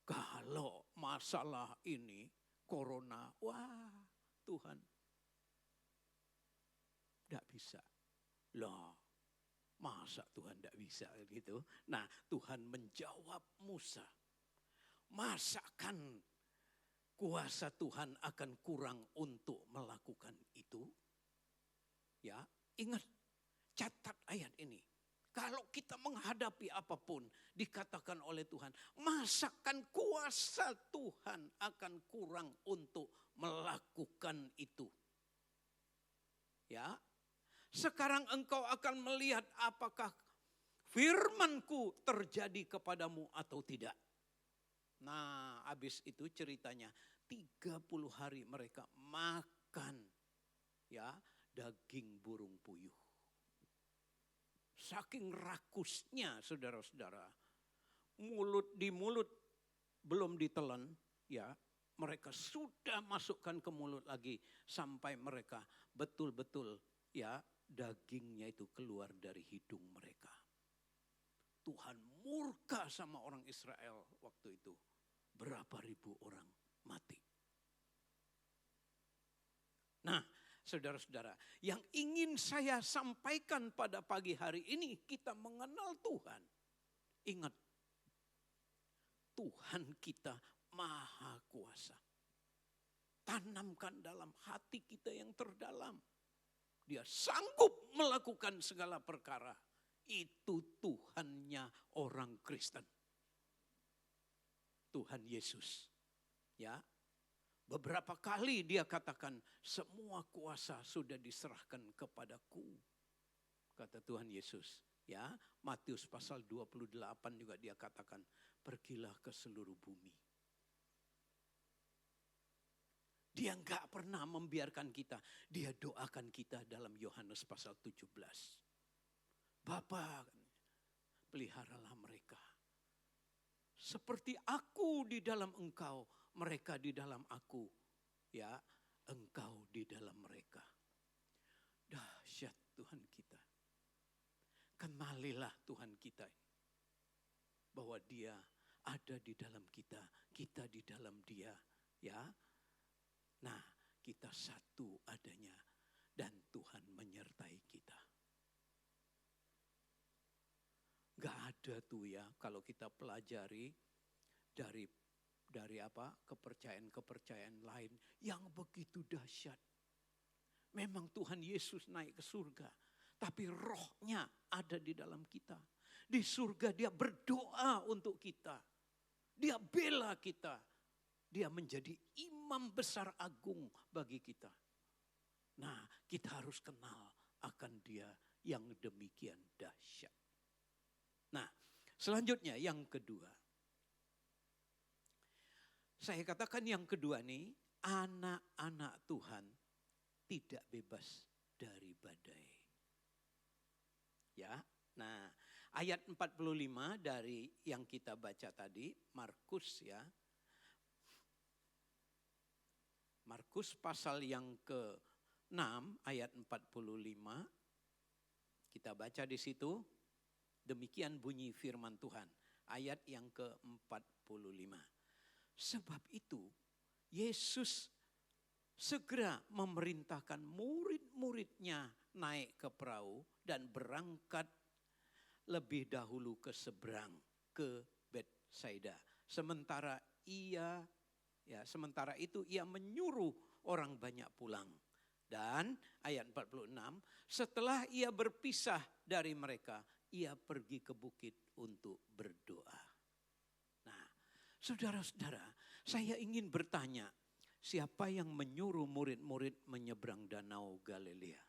kalau masalah ini corona, wah Tuhan tidak bisa. Loh, masa Tuhan tidak bisa gitu? Nah, Tuhan menjawab Musa, masakan kuasa Tuhan akan kurang untuk melakukan itu? Ya, ingat, catat ayat ini. Kalau kita menghadapi apapun dikatakan oleh Tuhan, masakan kuasa Tuhan akan kurang untuk melakukan itu. Ya, sekarang engkau akan melihat apakah firmanku terjadi kepadamu atau tidak. Nah, habis itu ceritanya 30 hari mereka makan ya daging burung puyuh. Saking rakusnya saudara-saudara, di mulut belum ditelan, ya mereka sudah masukkan ke mulut lagi sampai mereka betul-betul ya dagingnya itu keluar dari hidung mereka. Tuhan murka sama orang Israel waktu itu. Berapa ribu orang mati. Nah, saudara-saudara, yang ingin saya sampaikan pada pagi hari ini, kita mengenal Tuhan. Ingat, Tuhan kita maha kuasa. Tanamkan dalam hati kita yang terdalam. Dia sanggup melakukan segala perkara. Itu Tuhannya orang Kristen. Tuhan Yesus. Ya. Beberapa kali dia katakan, semua kuasa sudah diserahkan kepadaku. Kata Tuhan Yesus. Ya, Matius pasal 28 juga dia katakan, pergilah ke seluruh bumi. Dia enggak pernah membiarkan kita. Dia doakan kita dalam Yohanes pasal 17. Bapa, peliharalah mereka. Seperti aku di dalam engkau, mereka di dalam aku. Ya, engkau di dalam mereka. Dahsyat Tuhan kita. Kenalilah Tuhan kita. Bahwa dia ada di dalam kita. Kita di dalam dia. Ya. Nah, kita satu adanya. Dan Tuhan menyertai kita. Gak ada tuh ya kalau kita pelajari dari apa kepercayaan lain yang begitu dahsyat. Memang Tuhan Yesus naik ke surga, tapi rohnya ada di dalam kita. Di surga dia berdoa untuk kita. Dia bela kita. Dia menjadi imam besar agung bagi kita. Nah, kita harus kenal akan dia yang demikian dahsyat. Nah, selanjutnya yang kedua. Saya katakan yang kedua nih, anak-anak Tuhan tidak bebas dari badai. Ya, nah ayat 45 dari yang kita baca tadi, Markus ya. Markus pasal yang ke-6 ayat 45. Kita baca di situ. Demikian bunyi firman Tuhan. Ayat yang ke-45. Sebab itu Yesus segera memerintahkan murid-muridnya naik ke perahu dan berangkat lebih dahulu ke seberang, ke Betsaida. Sementara itu ia menyuruh orang banyak pulang. Dan ayat 46, setelah ia berpisah dari mereka, ia pergi ke bukit untuk berdoa. Nah, saudara-saudara, saya ingin bertanya, siapa yang menyuruh murid-murid menyeberang danau Galilea?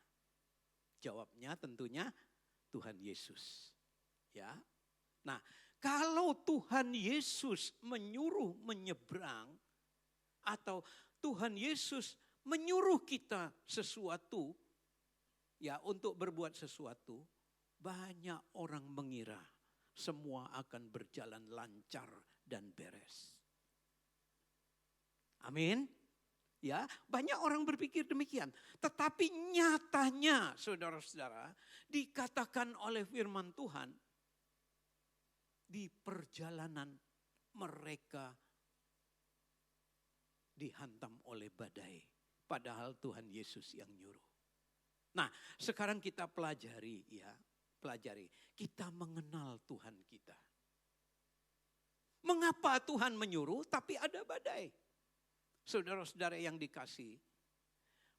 Jawabnya tentunya Tuhan Yesus. Ya. Nah, kalau Tuhan Yesus menyuruh menyeberang atau Tuhan Yesus menyuruh kita sesuatu, ya, untuk berbuat sesuatu, banyak orang mengira semua akan berjalan lancar dan beres. Amin. Ya, banyak orang berpikir demikian. Tetapi nyatanya, saudara-saudara, dikatakan oleh firman Tuhan, di perjalanan mereka dihantam oleh badai. Padahal Tuhan Yesus yang nyuruh. Nah, sekarang kita pelajari. Kita mengenal Tuhan kita. Mengapa Tuhan menyuruh tapi ada badai? Saudara-saudara yang dikasihi,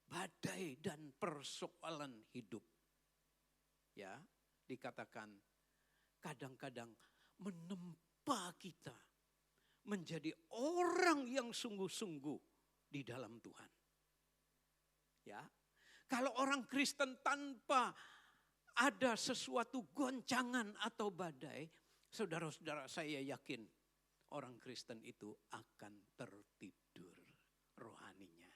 badai dan persoalan hidup, ya, dikatakan kadang-kadang menempa kita menjadi orang yang sungguh-sungguh di dalam Tuhan. Ya, kalau orang Kristen tanpa ada sesuatu goncangan atau badai, saudara-saudara, saya yakin orang Kristen itu akan tertidur rohaninya.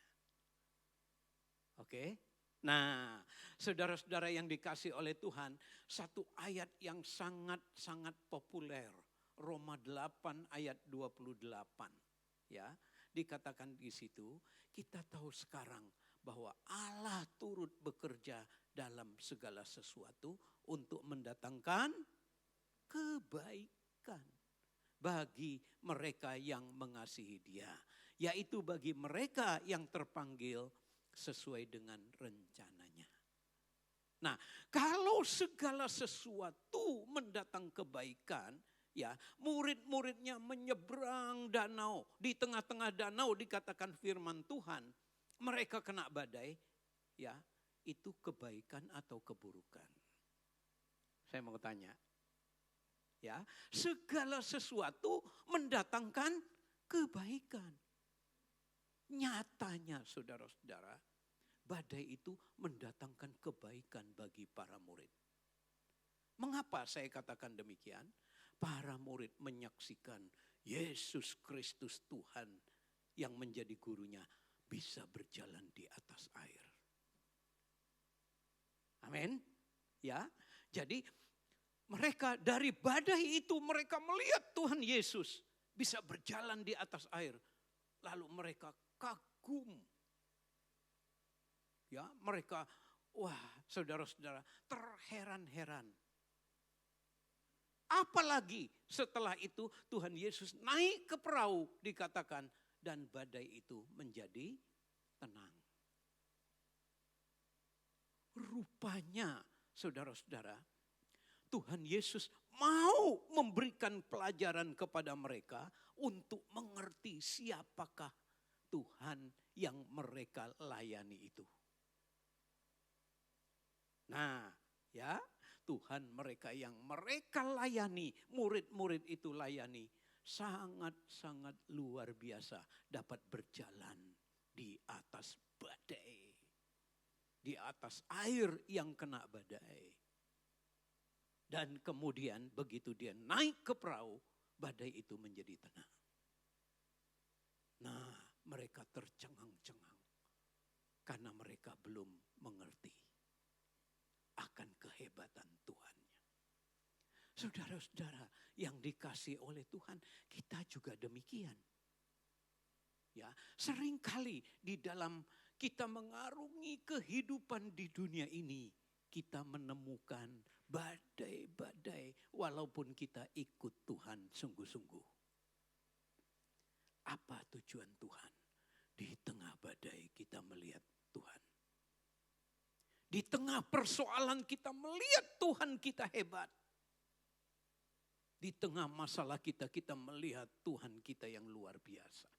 Oke? Nah, saudara-saudara yang dikasih oleh Tuhan, satu ayat yang sangat-sangat populer, Roma 8 ayat 28. Ya, dikatakan di situ, kita tahu sekarang bahwa Allah turut bekerja dalam segala sesuatu untuk mendatangkan kebaikan bagi mereka yang mengasihi Dia, yaitu bagi mereka yang terpanggil sesuai dengan rencananya. Nah, kalau segala sesuatu mendatang kebaikan, ya, murid-muridnya menyeberang danau, di tengah-tengah danau dikatakan firman Tuhan, mereka kena badai, ya, itu kebaikan atau keburukan? Saya mau tanya. Ya, segala sesuatu mendatangkan kebaikan. Nyatanya saudara-saudara, badai itu mendatangkan kebaikan bagi para murid. Mengapa saya katakan demikian? Para murid menyaksikan Yesus Kristus Tuhan yang menjadi gurunya bisa berjalan di atas air. Amin. Ya, jadi mereka dari badai itu mereka melihat Tuhan Yesus bisa berjalan di atas air. Lalu mereka kagum. Ya, mereka, wah, saudara-saudara, terheran-heran. Apalagi setelah itu Tuhan Yesus naik ke perahu, dikatakan, dan badai itu menjadi tenang. Rupanya, saudara-saudara, Tuhan Yesus mau memberikan pelajaran kepada mereka untuk mengerti siapakah Tuhan yang mereka layani itu. Nah, ya, Tuhan mereka yang mereka layani, murid-murid itu layani, sangat-sangat luar biasa dapat berjalan di atas badai. Di atas air yang kena badai. Dan kemudian begitu dia naik ke perahu, badai itu menjadi tenang. Nah, mereka tercengang-cengang karena mereka belum mengerti akan kehebatan Tuhannya. Saudara-saudara yang dikasihi oleh Tuhan, kita juga demikian. Ya, seringkali di dalam kita mengarungi kehidupan di dunia ini, kita menemukan badai-badai walaupun kita ikut Tuhan sungguh-sungguh. Apa tujuan Tuhan? Di tengah badai kita melihat Tuhan. Di tengah persoalan kita melihat Tuhan kita hebat. Di tengah masalah kita melihat Tuhan kita yang luar biasa.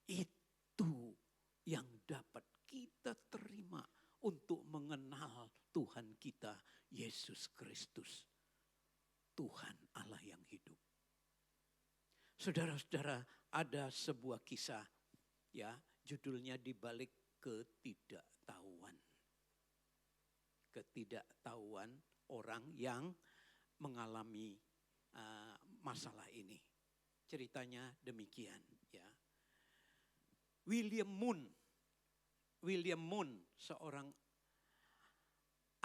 Itu yang dapat kita terima untuk mengenal Tuhan kita, Yesus Kristus. Tuhan Allah yang hidup. Saudara-saudara, ada sebuah kisah, ya, judulnya Di Balik Ketidaktahuan. Ketidaktahuan orang yang mengalami masalah ini. Ceritanya demikian, ya. William Moon, seorang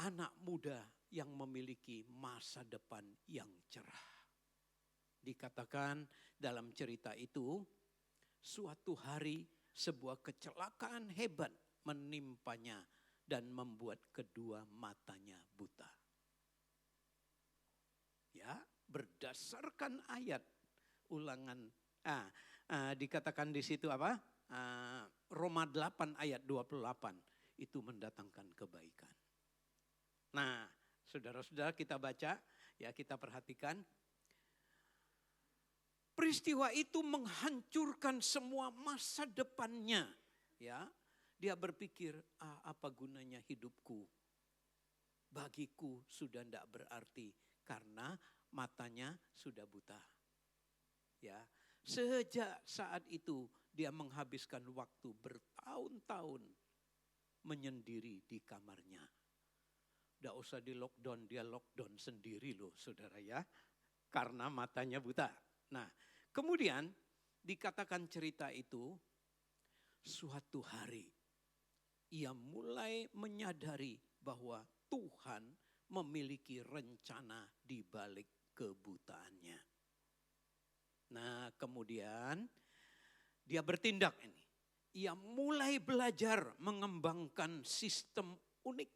anak muda yang memiliki masa depan yang cerah. Dikatakan dalam cerita itu, suatu hari sebuah kecelakaan hebat menimpanya dan membuat kedua matanya buta. Ya, berdasarkan ayat Ulangan, dikatakan di situ apa? Roma 8 ayat 28 itu mendatangkan kebaikan. Nah, saudara-saudara, kita baca, ya, kita perhatikan. Peristiwa itu menghancurkan semua masa depannya, ya. Dia berpikir, apa gunanya hidupku? Bagiku sudah tidak berarti karena matanya sudah buta. Ya, sejak saat itu dia menghabiskan waktu bertahun-tahun menyendiri di kamarnya. Tidak usah di lockdown, dia lockdown sendiri loh saudara ya. Karena matanya buta. Nah, kemudian dikatakan cerita itu, suatu hari ia mulai menyadari bahwa Tuhan memiliki rencana di balik kebutaannya. Nah, kemudian dia bertindak ini. Ia mulai belajar mengembangkan sistem unik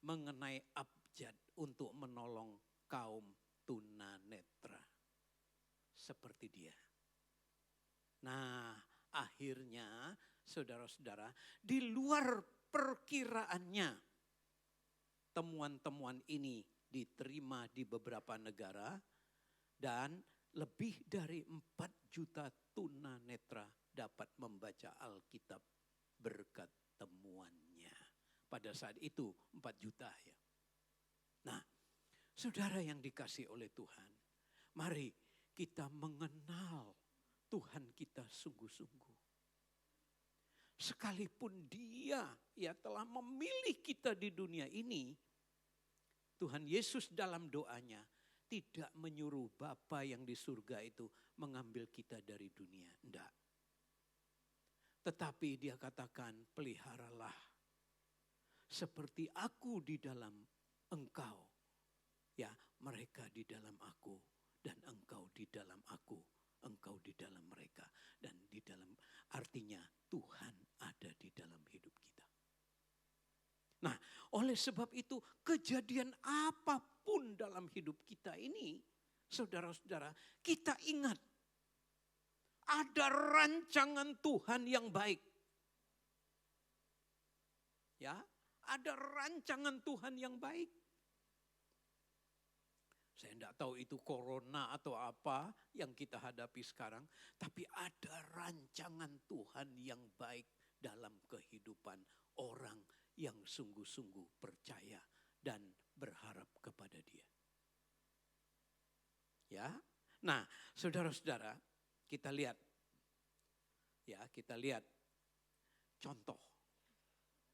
mengenai abjad untuk menolong kaum tunanetra seperti dia. Nah, akhirnya saudara-saudara, di luar perkiraannya, temuan-temuan ini diterima di beberapa negara dan lebih dari 4 juta tunanetra dapat membaca Alkitab berkat temuannya. Pada saat itu 4 juta ya. Nah, saudara yang dikasih oleh Tuhan, mari kita mengenal Tuhan kita sungguh-sungguh. Sekalipun Dia ya telah memilih kita di dunia ini, Tuhan Yesus dalam doanya tidak menyuruh Bapa yang di surga itu mengambil kita dari dunia. Tidak. Tetapi Dia katakan, peliharalah seperti aku di dalam engkau. Ya, mereka di dalam aku dan engkau di dalam aku. Engkau di dalam mereka dan di dalam, artinya Tuhan ada di dalam hidup kita. Nah, oleh sebab itu kejadian apapun dalam hidup kita ini, saudara-saudara, kita ingat ada rancangan Tuhan yang baik. Ya, ada rancangan Tuhan yang baik. Saya tidak tahu itu corona atau apa yang kita hadapi sekarang. Tapi ada rancangan Tuhan yang baik dalam kehidupan orang yang sungguh-sungguh percaya dan berharap kepada Dia. Ya, nah saudara-saudara, kita lihat. Ya, kita lihat contoh.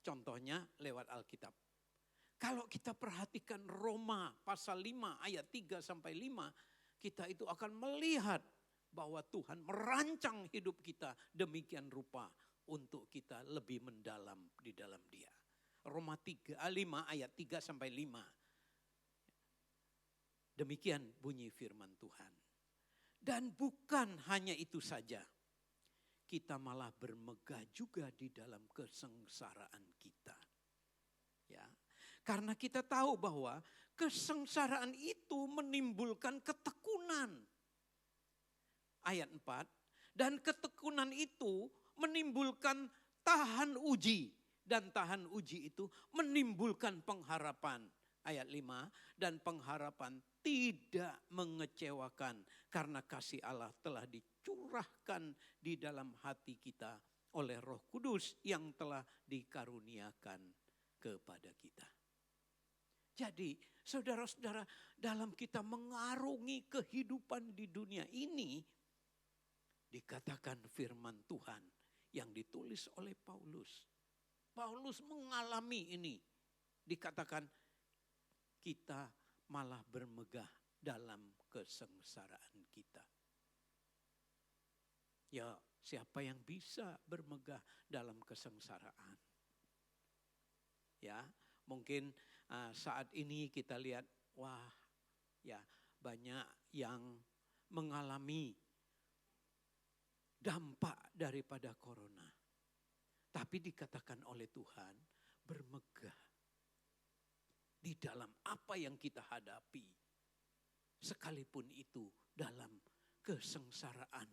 Contohnya lewat Alkitab. Kalau kita perhatikan Roma pasal 5 ayat 3 sampai 5, kita itu akan melihat bahwa Tuhan merancang hidup kita demikian rupa untuk kita lebih mendalam di dalam Dia. Roma 5 ayat 3 sampai 5. Demikian bunyi firman Tuhan. Dan bukan hanya itu saja. Kita malah bermegah juga di dalam kesengsaraan kita. Ya. Karena kita tahu bahwa kesengsaraan itu menimbulkan ketekunan. Ayat 4, Dan ketekunan itu menimbulkan tahan uji. Dan tahan uji itu menimbulkan pengharapan. Ayat 5, dan pengharapan tidak mengecewakan karena kasih Allah telah dicurahkan di dalam hati kita oleh Roh Kudus yang telah dikaruniakan kepada kita. Jadi saudara-saudara, dalam kita mengarungi kehidupan di dunia ini, dikatakan firman Tuhan yang ditulis oleh Paulus. Paulus mengalami ini, dikatakan kita malah bermegah dalam kesengsaraan kita. Ya, siapa yang bisa bermegah dalam kesengsaraan? Ya, mungkin saat ini kita lihat, wah, ya banyak yang mengalami dampak daripada corona. Tapi dikatakan oleh Tuhan, bermegah di dalam apa yang kita hadapi. Sekalipun itu dalam kesengsaraan.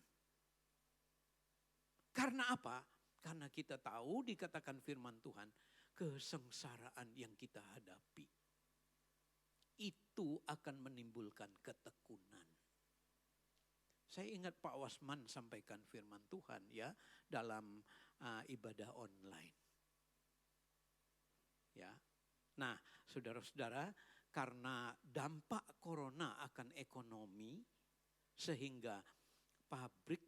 Karena apa? Karena kita tahu dikatakan firman Tuhan, kesengsaraan yang kita hadapi itu akan menimbulkan ketekunan. Saya ingat Pak Wasman sampaikan firman Tuhan ya dalam ibadah online. Ya. Nah, saudara-saudara, karena dampak corona akan ekonomi sehingga pabrik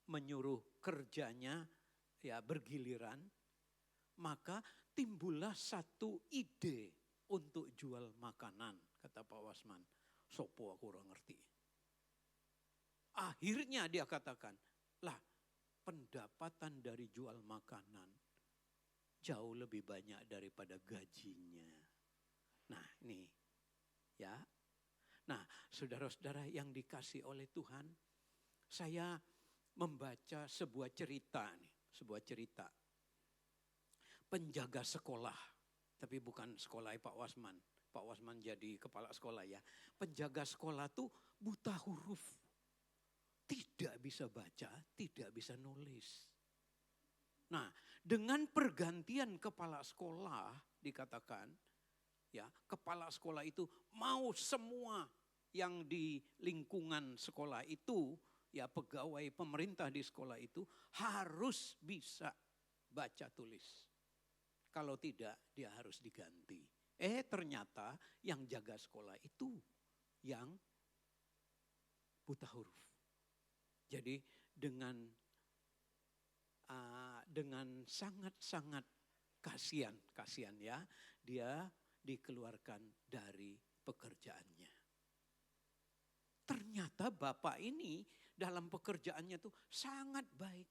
menyuruh kerjanya ya bergiliran, maka timbullah satu ide untuk jual makanan, kata Pak Wasman. Sopo aku kurang ngerti. Akhirnya dia katakan, lah pendapatan dari jual makanan jauh lebih banyak daripada gajinya. Nah ini ya. Nah saudara-saudara yang dikasih oleh Tuhan, saya membaca sebuah cerita nih, sebuah cerita. Penjaga sekolah, tapi bukan sekolah Pak Wasman. Pak Wasman jadi kepala sekolah ya. Penjaga sekolah tuh buta huruf. Tidak bisa baca, tidak bisa nulis. Nah, dengan pergantian kepala sekolah dikatakan, ya kepala sekolah itu mau semua yang di lingkungan sekolah itu, ya pegawai pemerintah di sekolah itu harus bisa baca tulis. Kalau tidak dia harus diganti. Ternyata yang jaga sekolah itu yang buta huruf. Jadi dengan sangat-sangat kasihan ya, dia dikeluarkan dari pekerjaannya. Ternyata bapak ini dalam pekerjaannya tuh sangat baik.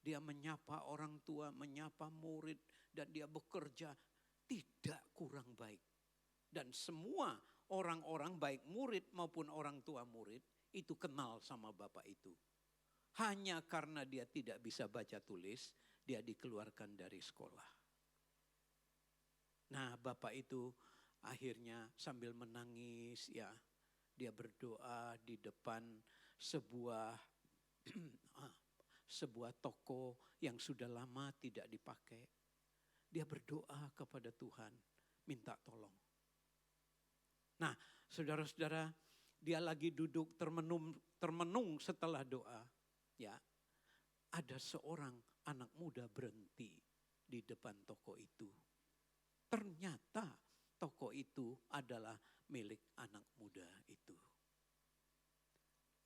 Dia menyapa orang tua, menyapa murid, dan dia bekerja tidak kurang baik. Dan semua orang-orang baik murid maupun orang tua murid itu kenal sama bapak itu. Hanya karena dia tidak bisa baca tulis, dia dikeluarkan dari sekolah. Nah, bapak itu akhirnya sambil menangis ya, dia berdoa di depan sebuah toko yang sudah lama tidak dipakai. Dia berdoa kepada Tuhan, minta tolong. Nah, saudara-saudara, dia lagi duduk termenung setelah doa. Ya, ada seorang anak muda berhenti di depan toko itu. Ternyata toko itu adalah milik anak muda itu.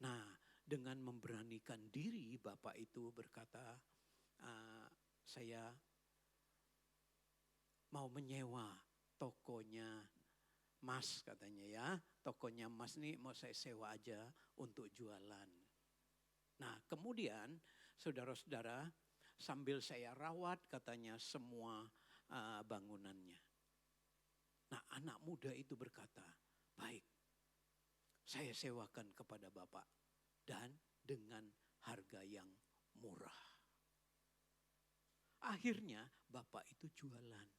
Nah, dengan memberanikan diri bapak itu berkata, saya mau menyewa tokonya Mas katanya ya. Tokonya Mas nih mau saya sewa aja untuk jualan. Nah kemudian saudara-saudara sambil saya rawat katanya semua bangunannya. Nah anak muda itu berkata, baik saya sewakan kepada Bapak dan dengan harga yang murah. Akhirnya Bapak itu jualan.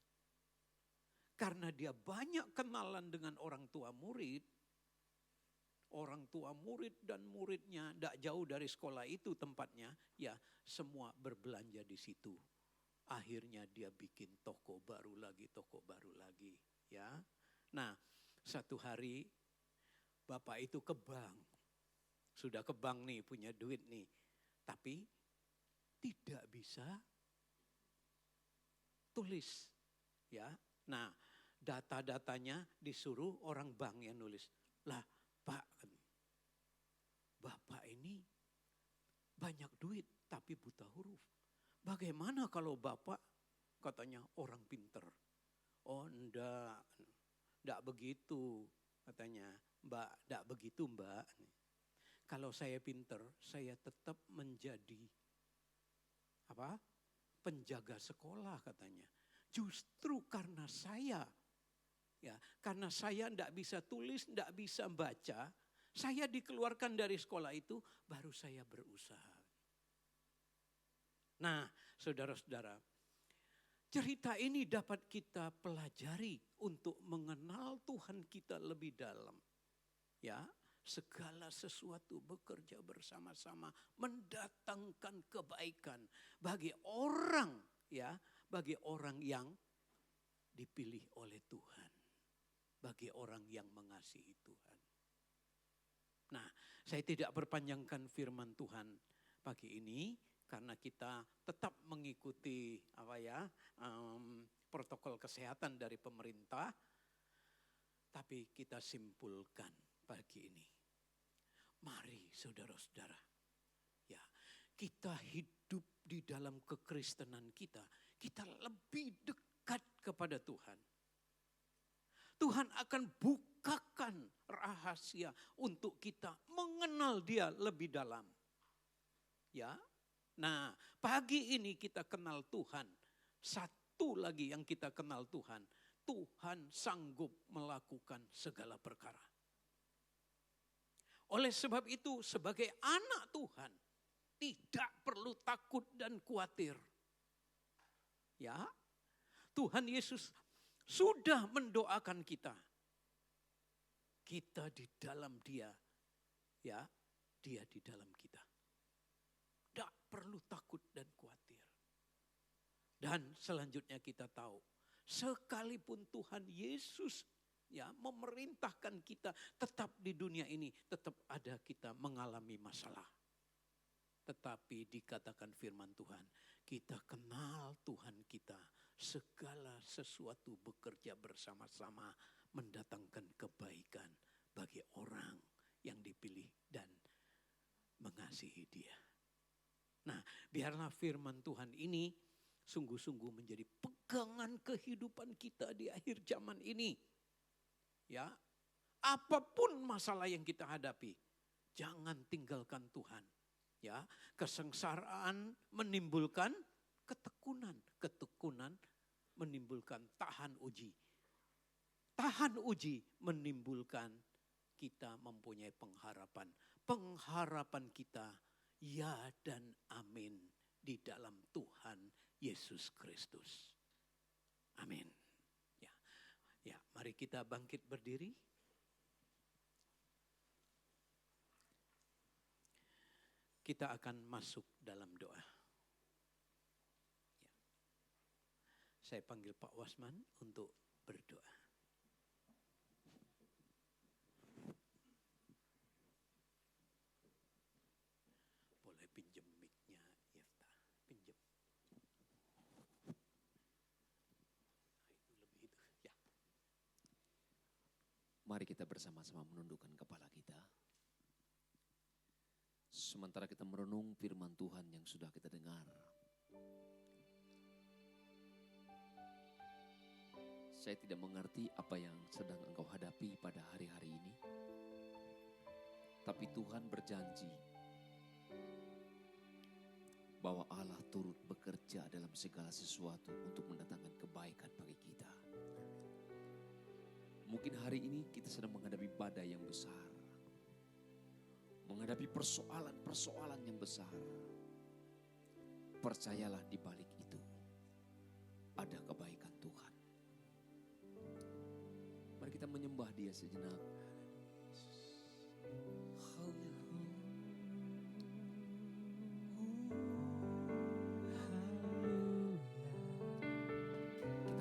Karena dia banyak kenalan dengan orang tua murid, orang tua murid dan muridnya, tidak jauh dari sekolah itu tempatnya, ya semua berbelanja di situ. Akhirnya dia bikin toko baru lagi, ya. Nah, satu hari bapak itu ke bank, sudah ke bank nih, punya duit nih, tapi tidak bisa tulis, ya. Nah, data-datanya disuruh orang bank yang nulis. Lah, Pak, Bapak ini banyak duit tapi buta huruf. Bagaimana kalau Bapak katanya orang pinter? Oh, enggak begitu katanya. Mbak, enggak begitu Mbak. Kalau saya pinter, saya tetap menjadi penjaga sekolah katanya. Justru karena saya enggak bisa tulis, enggak bisa baca, saya dikeluarkan dari sekolah itu, baru saya berusaha. Nah, saudara-saudara, cerita ini dapat kita pelajari untuk mengenal Tuhan kita lebih dalam. Ya, segala sesuatu bekerja bersama-sama mendatangkan kebaikan bagi orang yang dipilih oleh Tuhan, bagi orang yang mengasihi Tuhan. Nah, saya tidak berpanjangkan firman Tuhan pagi ini karena kita tetap mengikuti protokol kesehatan dari pemerintah, tapi kita simpulkan pagi ini. Mari saudara-saudara, ya, kita hidup di dalam kekristenan kita lebih dekat kepada Tuhan. Tuhan akan bukakan rahasia untuk kita mengenal Dia lebih dalam. Ya. Nah, pagi ini kita kenal Tuhan. Satu lagi yang kita kenal Tuhan, Tuhan sanggup melakukan segala perkara. Oleh sebab itu, sebagai anak Tuhan, tidak perlu takut dan khawatir. Ya, Tuhan Yesus sudah mendoakan kita. Kita di dalam Dia, ya, Dia di dalam kita. Tidak perlu takut dan khawatir. Dan selanjutnya kita tahu, sekalipun Tuhan Yesus memerintahkan kita tetap di dunia ini, tetap ada kita mengalami masalah. Tetapi dikatakan firman Tuhan, kita kenal Tuhan kita, segala sesuatu bekerja bersama-sama mendatangkan kebaikan bagi orang yang dipilih dan mengasihi Dia. Nah, biarlah firman Tuhan ini sungguh-sungguh menjadi pegangan kehidupan kita di akhir zaman ini. Ya, apapun masalah yang kita hadapi, jangan tinggalkan Tuhan. Ya, kesengsaraan menimbulkan ketekunan, ketekunan menimbulkan tahan uji. Tahan uji menimbulkan kita mempunyai pengharapan. Pengharapan kita ya dan amin di dalam Tuhan Yesus Kristus. Amin. Ya, mari kita bangkit berdiri. Kita akan masuk dalam doa. Ya. Saya panggil Pak Wasman untuk berdoa. Boleh pinjem mic-nya, Yefta. Pinjem. Ya. Mari kita bersama-sama menundukkan kepala kita. Sementara kita merenung firman Tuhan yang sudah kita dengar. Saya tidak mengerti apa yang sedang engkau hadapi pada hari-hari ini. Tapi Tuhan berjanji bahwa Allah turut bekerja dalam segala sesuatu untuk mendatangkan kebaikan bagi kita. Mungkin hari ini kita sedang menghadapi badai yang besar. Menghadapi persoalan-persoalan yang besar. Percayalah di balik itu ada kebaikan Tuhan. Mari kita menyembah Dia sejenak.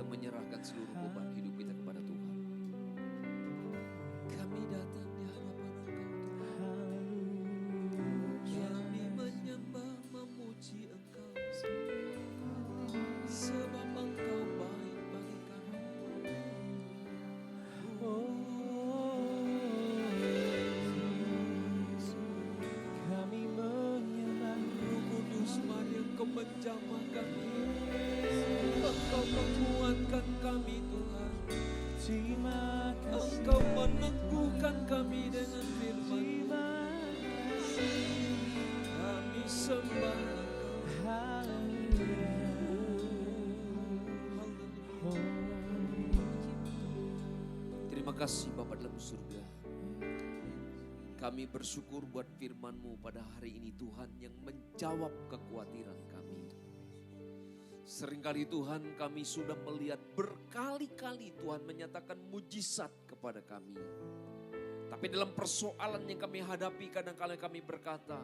datang menyerahkan seluruh beban hidup kita kepada Tuhan. Kami datang di hadapan Engkau Tuhan. Kami menyembah, memuji Engkau. Sebab Engkau baik bagi kami. Kami menyembah, Roh Kudus, mari Engkau menjamah kami. Engkau menguatkan kami Tuhan. terima kasih. Engkau meneguhkan kami dengan firman. Kami sembah Engkau. Haleluya. Terima kasih Bapa dalam surga. Kami bersyukur buat firman-Mu pada hari ini Tuhan yang menjawab kekhawatiran kami. Seringkali Tuhan kami sudah melihat berkali-kali Tuhan menyatakan mujizat kepada kami. Tapi dalam persoalan yang kami hadapi kadang-kadang kami berkata,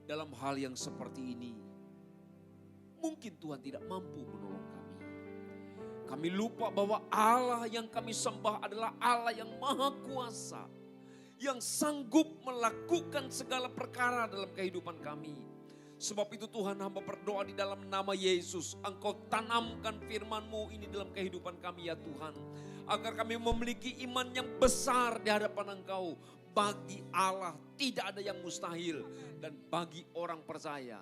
dalam hal yang seperti ini mungkin Tuhan tidak mampu menolong kami. Kami lupa bahwa Allah yang kami sembah adalah Allah yang maha kuasa, yang sanggup melakukan segala perkara dalam kehidupan kami. Sebab itu Tuhan, hamba berdoa di dalam nama Yesus, Engkau tanamkan firman-Mu ini dalam kehidupan kami ya Tuhan. Agar kami memiliki iman yang besar di hadapan Engkau. Bagi Allah tidak ada yang mustahil, dan bagi orang percaya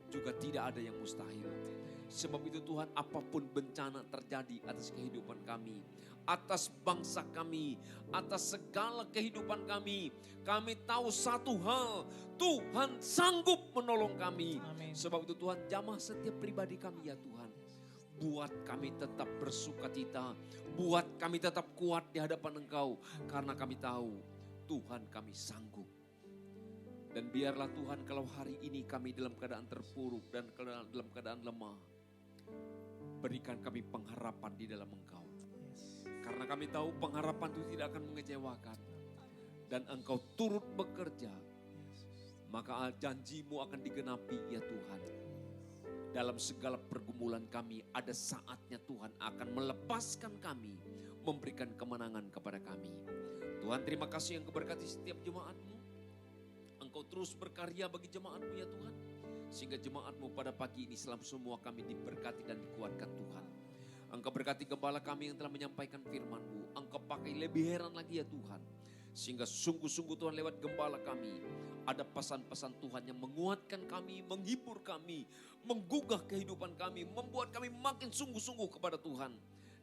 juga tidak ada yang mustahil. Sebab itu Tuhan, apapun bencana terjadi atas kehidupan kami, atas bangsa kami, atas segala kehidupan kami, kami tahu satu hal, Tuhan sanggup menolong kami. Amin. Sebab itu Tuhan, jamah setiap pribadi kami ya Tuhan. Buat kami tetap bersukacita, buat kami tetap kuat di hadapan Engkau, karena kami tahu Tuhan kami sanggup. Dan biarlah Tuhan, kalau hari ini kami dalam keadaan terpuruk dan dalam keadaan lemah, berikan kami pengharapan di dalam Engkau. Karena kami tahu pengharapan itu tidak akan mengecewakan. Dan Engkau turut bekerja, maka janji-Mu akan digenapi ya Tuhan. Dalam segala pergumulan kami, ada saatnya Tuhan akan melepaskan kami, memberikan kemenangan kepada kami. Tuhan, terima kasih yang keberkati setiap jemaat-Mu. Engkau terus berkarya bagi jemaat-Mu ya Tuhan. Sehingga jemaat-Mu pada pagi ini selalu semua kami diberkati dan dikuatkan Tuhan. Engkau berkati gembala kami yang telah menyampaikan firman-Mu. Engkau pakai lebih heran lagi ya Tuhan. Sehingga sungguh-sungguh Tuhan lewat gembala kami, ada pesan-pesan Tuhan yang menguatkan kami, menghibur kami, menggugah kehidupan kami, membuat kami makin sungguh-sungguh kepada Tuhan.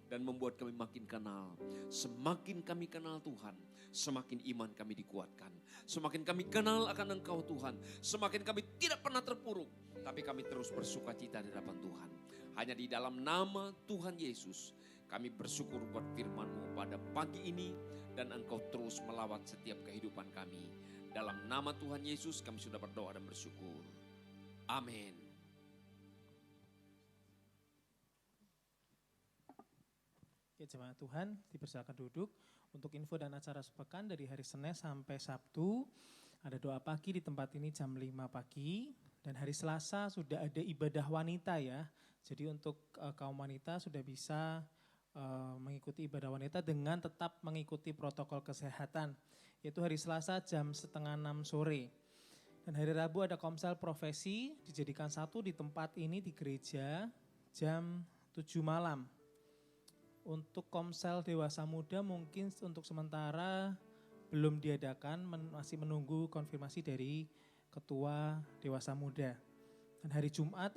Dan membuat kami makin kenal. Semakin kami kenal Tuhan, semakin iman kami dikuatkan. Semakin kami kenal akan Engkau Tuhan, semakin kami tidak pernah terpuruk. Tapi kami terus bersukacita di hadapan Tuhan. Hanya di dalam nama Tuhan Yesus, kami bersyukur buat firman-Mu pada pagi ini. Dan Engkau terus melawat setiap kehidupan kami. Dalam nama Tuhan Yesus kami sudah berdoa dan bersyukur. Amin. Ya jemaat Tuhan, dipersilakan duduk. Untuk info dan acara sepekan dari hari Senin sampai Sabtu, ada doa pagi di tempat ini jam 5 pagi. Dan hari Selasa sudah ada ibadah wanita ya. Jadi untuk kaum wanita sudah bisa mengikuti ibadah wanita dengan tetap mengikuti protokol kesehatan. Yaitu hari Selasa jam 5:30 sore. Dan hari Rabu ada komsel profesi dijadikan satu di tempat ini di gereja jam 7 malam. Untuk komsel dewasa muda mungkin untuk sementara belum diadakan, masih menunggu konfirmasi dari ketua dewasa muda. Dan hari Jumat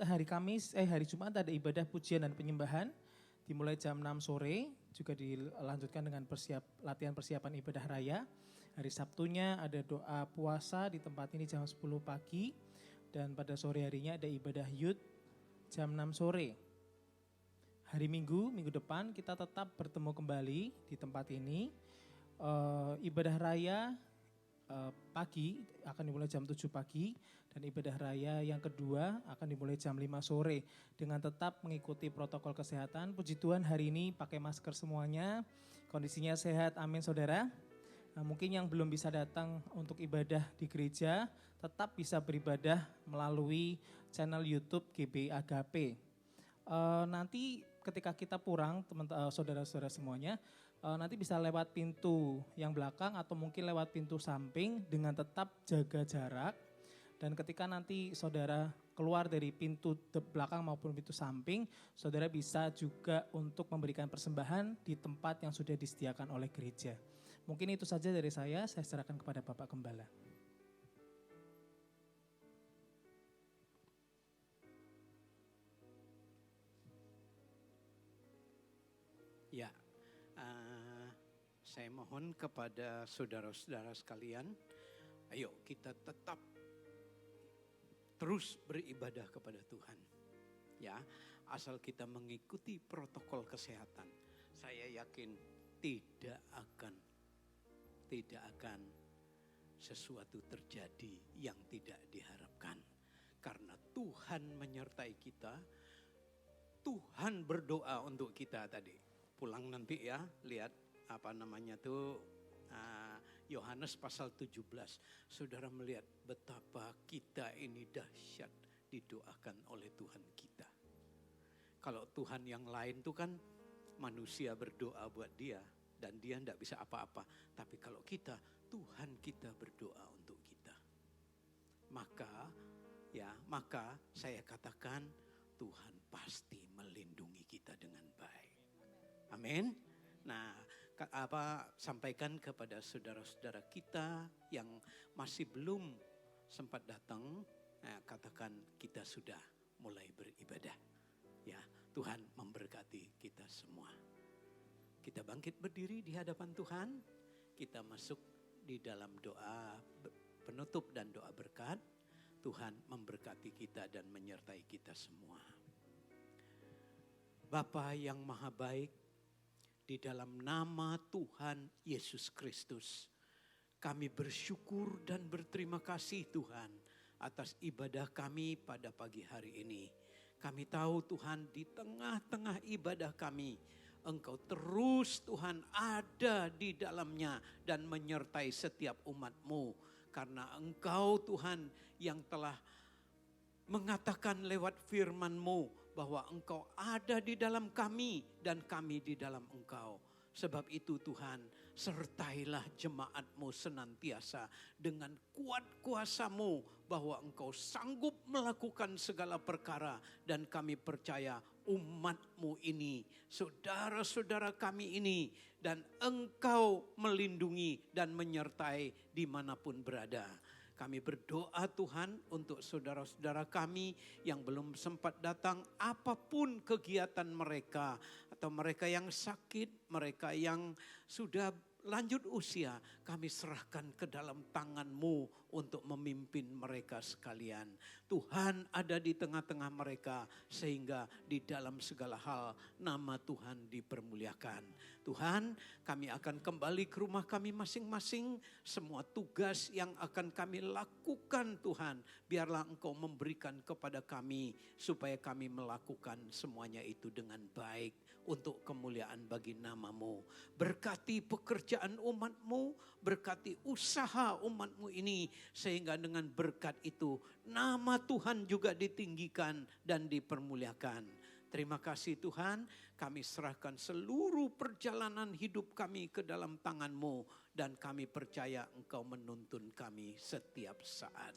ada ibadah pujian dan penyembahan dimulai jam 6 sore, juga dilanjutkan dengan latihan persiapan ibadah raya. Hari Sabtunya ada doa puasa di tempat ini jam 10 pagi dan pada sore harinya ada ibadah youth jam 6 sore. Hari Minggu depan kita tetap bertemu kembali di tempat ini. Ibadah raya pagi akan dimulai jam 7 pagi dan ibadah raya yang kedua akan dimulai jam 5 sore dengan tetap mengikuti protokol kesehatan. Puji Tuhan hari ini pakai masker semuanya, kondisinya sehat, amin saudara. Nah, mungkin yang belum bisa datang untuk ibadah di gereja tetap bisa beribadah melalui channel YouTube GBI Agape. Nanti ketika kita pulang, saudara-saudara semuanya, nanti bisa lewat pintu yang belakang atau mungkin lewat pintu samping dengan tetap jaga jarak. Dan ketika nanti saudara keluar dari pintu belakang maupun pintu samping, saudara bisa juga untuk memberikan persembahan di tempat yang sudah disediakan oleh gereja. Mungkin itu saja dari saya serahkan kepada Bapak Gembala. Ya, saya mohon kepada saudara-saudara sekalian, ayo kita tetap terus beribadah kepada Tuhan. Ya, asal kita mengikuti protokol kesehatan, saya yakin tidak akan sesuatu terjadi yang tidak diharapkan. Karena Tuhan menyertai kita, Tuhan berdoa untuk kita tadi. Pulang nanti ya, lihat Yohanes pasal 17. Saudara melihat betapa kita ini dahsyat didoakan oleh Tuhan kita. Kalau Tuhan yang lain tuh kan manusia berdoa buat dia dan dia tidak bisa apa-apa. Tapi kalau kita, Tuhan kita berdoa untuk kita. Maka saya katakan Tuhan pasti melindungi kita dengan baik. Amin. Nah, sampaikan kepada saudara-saudara kita yang masih belum sempat datang, katakan kita sudah mulai beribadah. Ya, Tuhan memberkati kita semua. Kita bangkit berdiri di hadapan Tuhan, kita masuk di dalam doa penutup dan doa berkat. Tuhan memberkati kita dan menyertai kita semua. Bapa yang maha baik, di dalam nama Tuhan Yesus Kristus, kami bersyukur dan berterima kasih Tuhan atas ibadah kami pada pagi hari ini. Kami tahu Tuhan di tengah-tengah ibadah kami, Engkau terus Tuhan ada di dalamnya dan menyertai setiap umat-Mu. Karena Engkau Tuhan yang telah mengatakan lewat firman-Mu bahwa Engkau ada di dalam kami dan kami di dalam Engkau. Sebab itu Tuhan, sertailah jemaat-Mu senantiasa dengan kuat kuasa-Mu bahwa Engkau sanggup melakukan segala perkara. Dan kami percaya umat-Mu ini, saudara-saudara kami ini, dan Engkau melindungi dan menyertai dimanapun berada. Kami berdoa Tuhan untuk saudara-saudara kami yang belum sempat datang, apapun kegiatan mereka, atau mereka yang sakit, mereka yang sudah lanjut usia, kami serahkan ke dalam tangan-Mu untuk memimpin mereka sekalian. Tuhan ada di tengah-tengah mereka sehingga di dalam segala hal nama Tuhan dipermuliakan. Tuhan, kami akan kembali ke rumah kami masing-masing. Semua tugas yang akan kami lakukan Tuhan, biarlah Engkau memberikan kepada kami supaya kami melakukan semuanya itu dengan baik untuk kemuliaan bagi nama-Mu. Berkati pekerjaan umat-Mu, berkati usaha umat-Mu ini, sehingga dengan berkat itu nama Tuhan juga ditinggikan dan dipermuliakan. Terima kasih Tuhan, kami serahkan seluruh perjalanan hidup kami ke dalam tangan-Mu dan kami percaya Engkau menuntun kami setiap saat.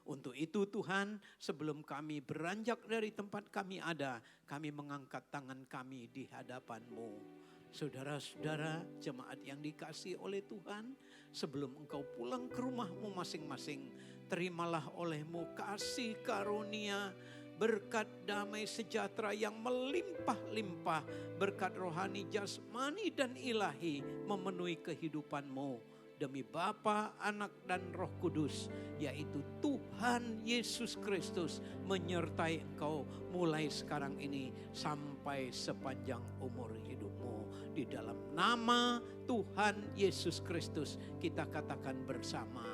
Untuk itu Tuhan, sebelum kami beranjak dari tempat kami ada, kami mengangkat tangan kami di hadapan-Mu. Saudara-saudara jemaat yang dikasihi oleh Tuhan, sebelum engkau pulang ke rumahmu masing-masing, terimalah oleh-Mu kasih karunia, berkat damai sejahtera yang melimpah-limpah, berkat rohani, jasmani dan ilahi memenuhi kehidupan-Mu. Demi Bapa, Anak dan Roh Kudus, yaitu Tuhan Yesus Kristus menyertai engkau mulai sekarang ini sampai sepanjang umur hidupmu. Di dalam nama Tuhan Yesus Kristus kita katakan bersama.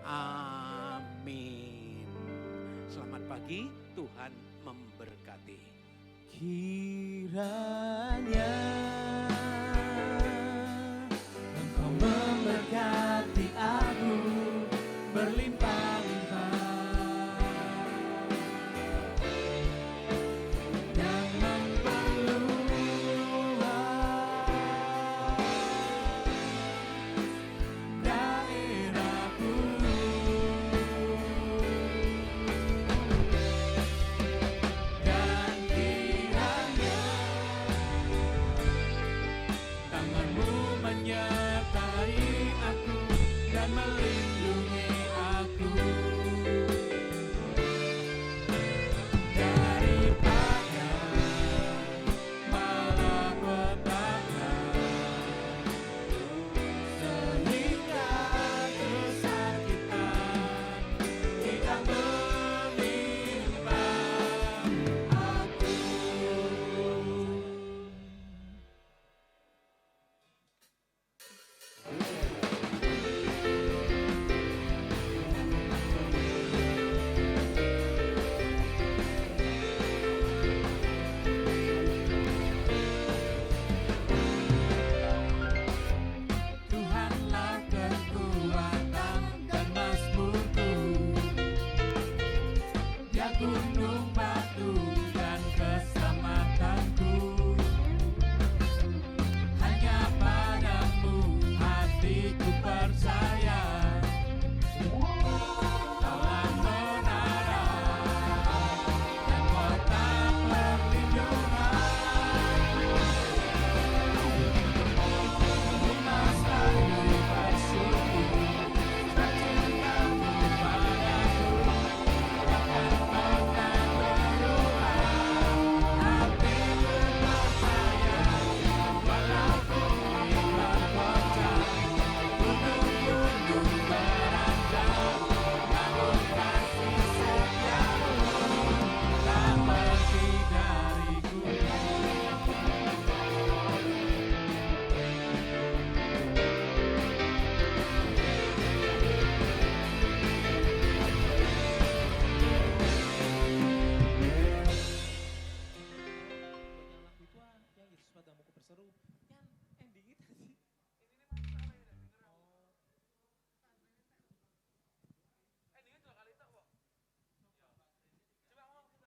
Amin. Selamat pagi, Tuhan memberkati. Kiranya Engkau memberkati aku berlimpah-limpah dan memperluas seru-seru.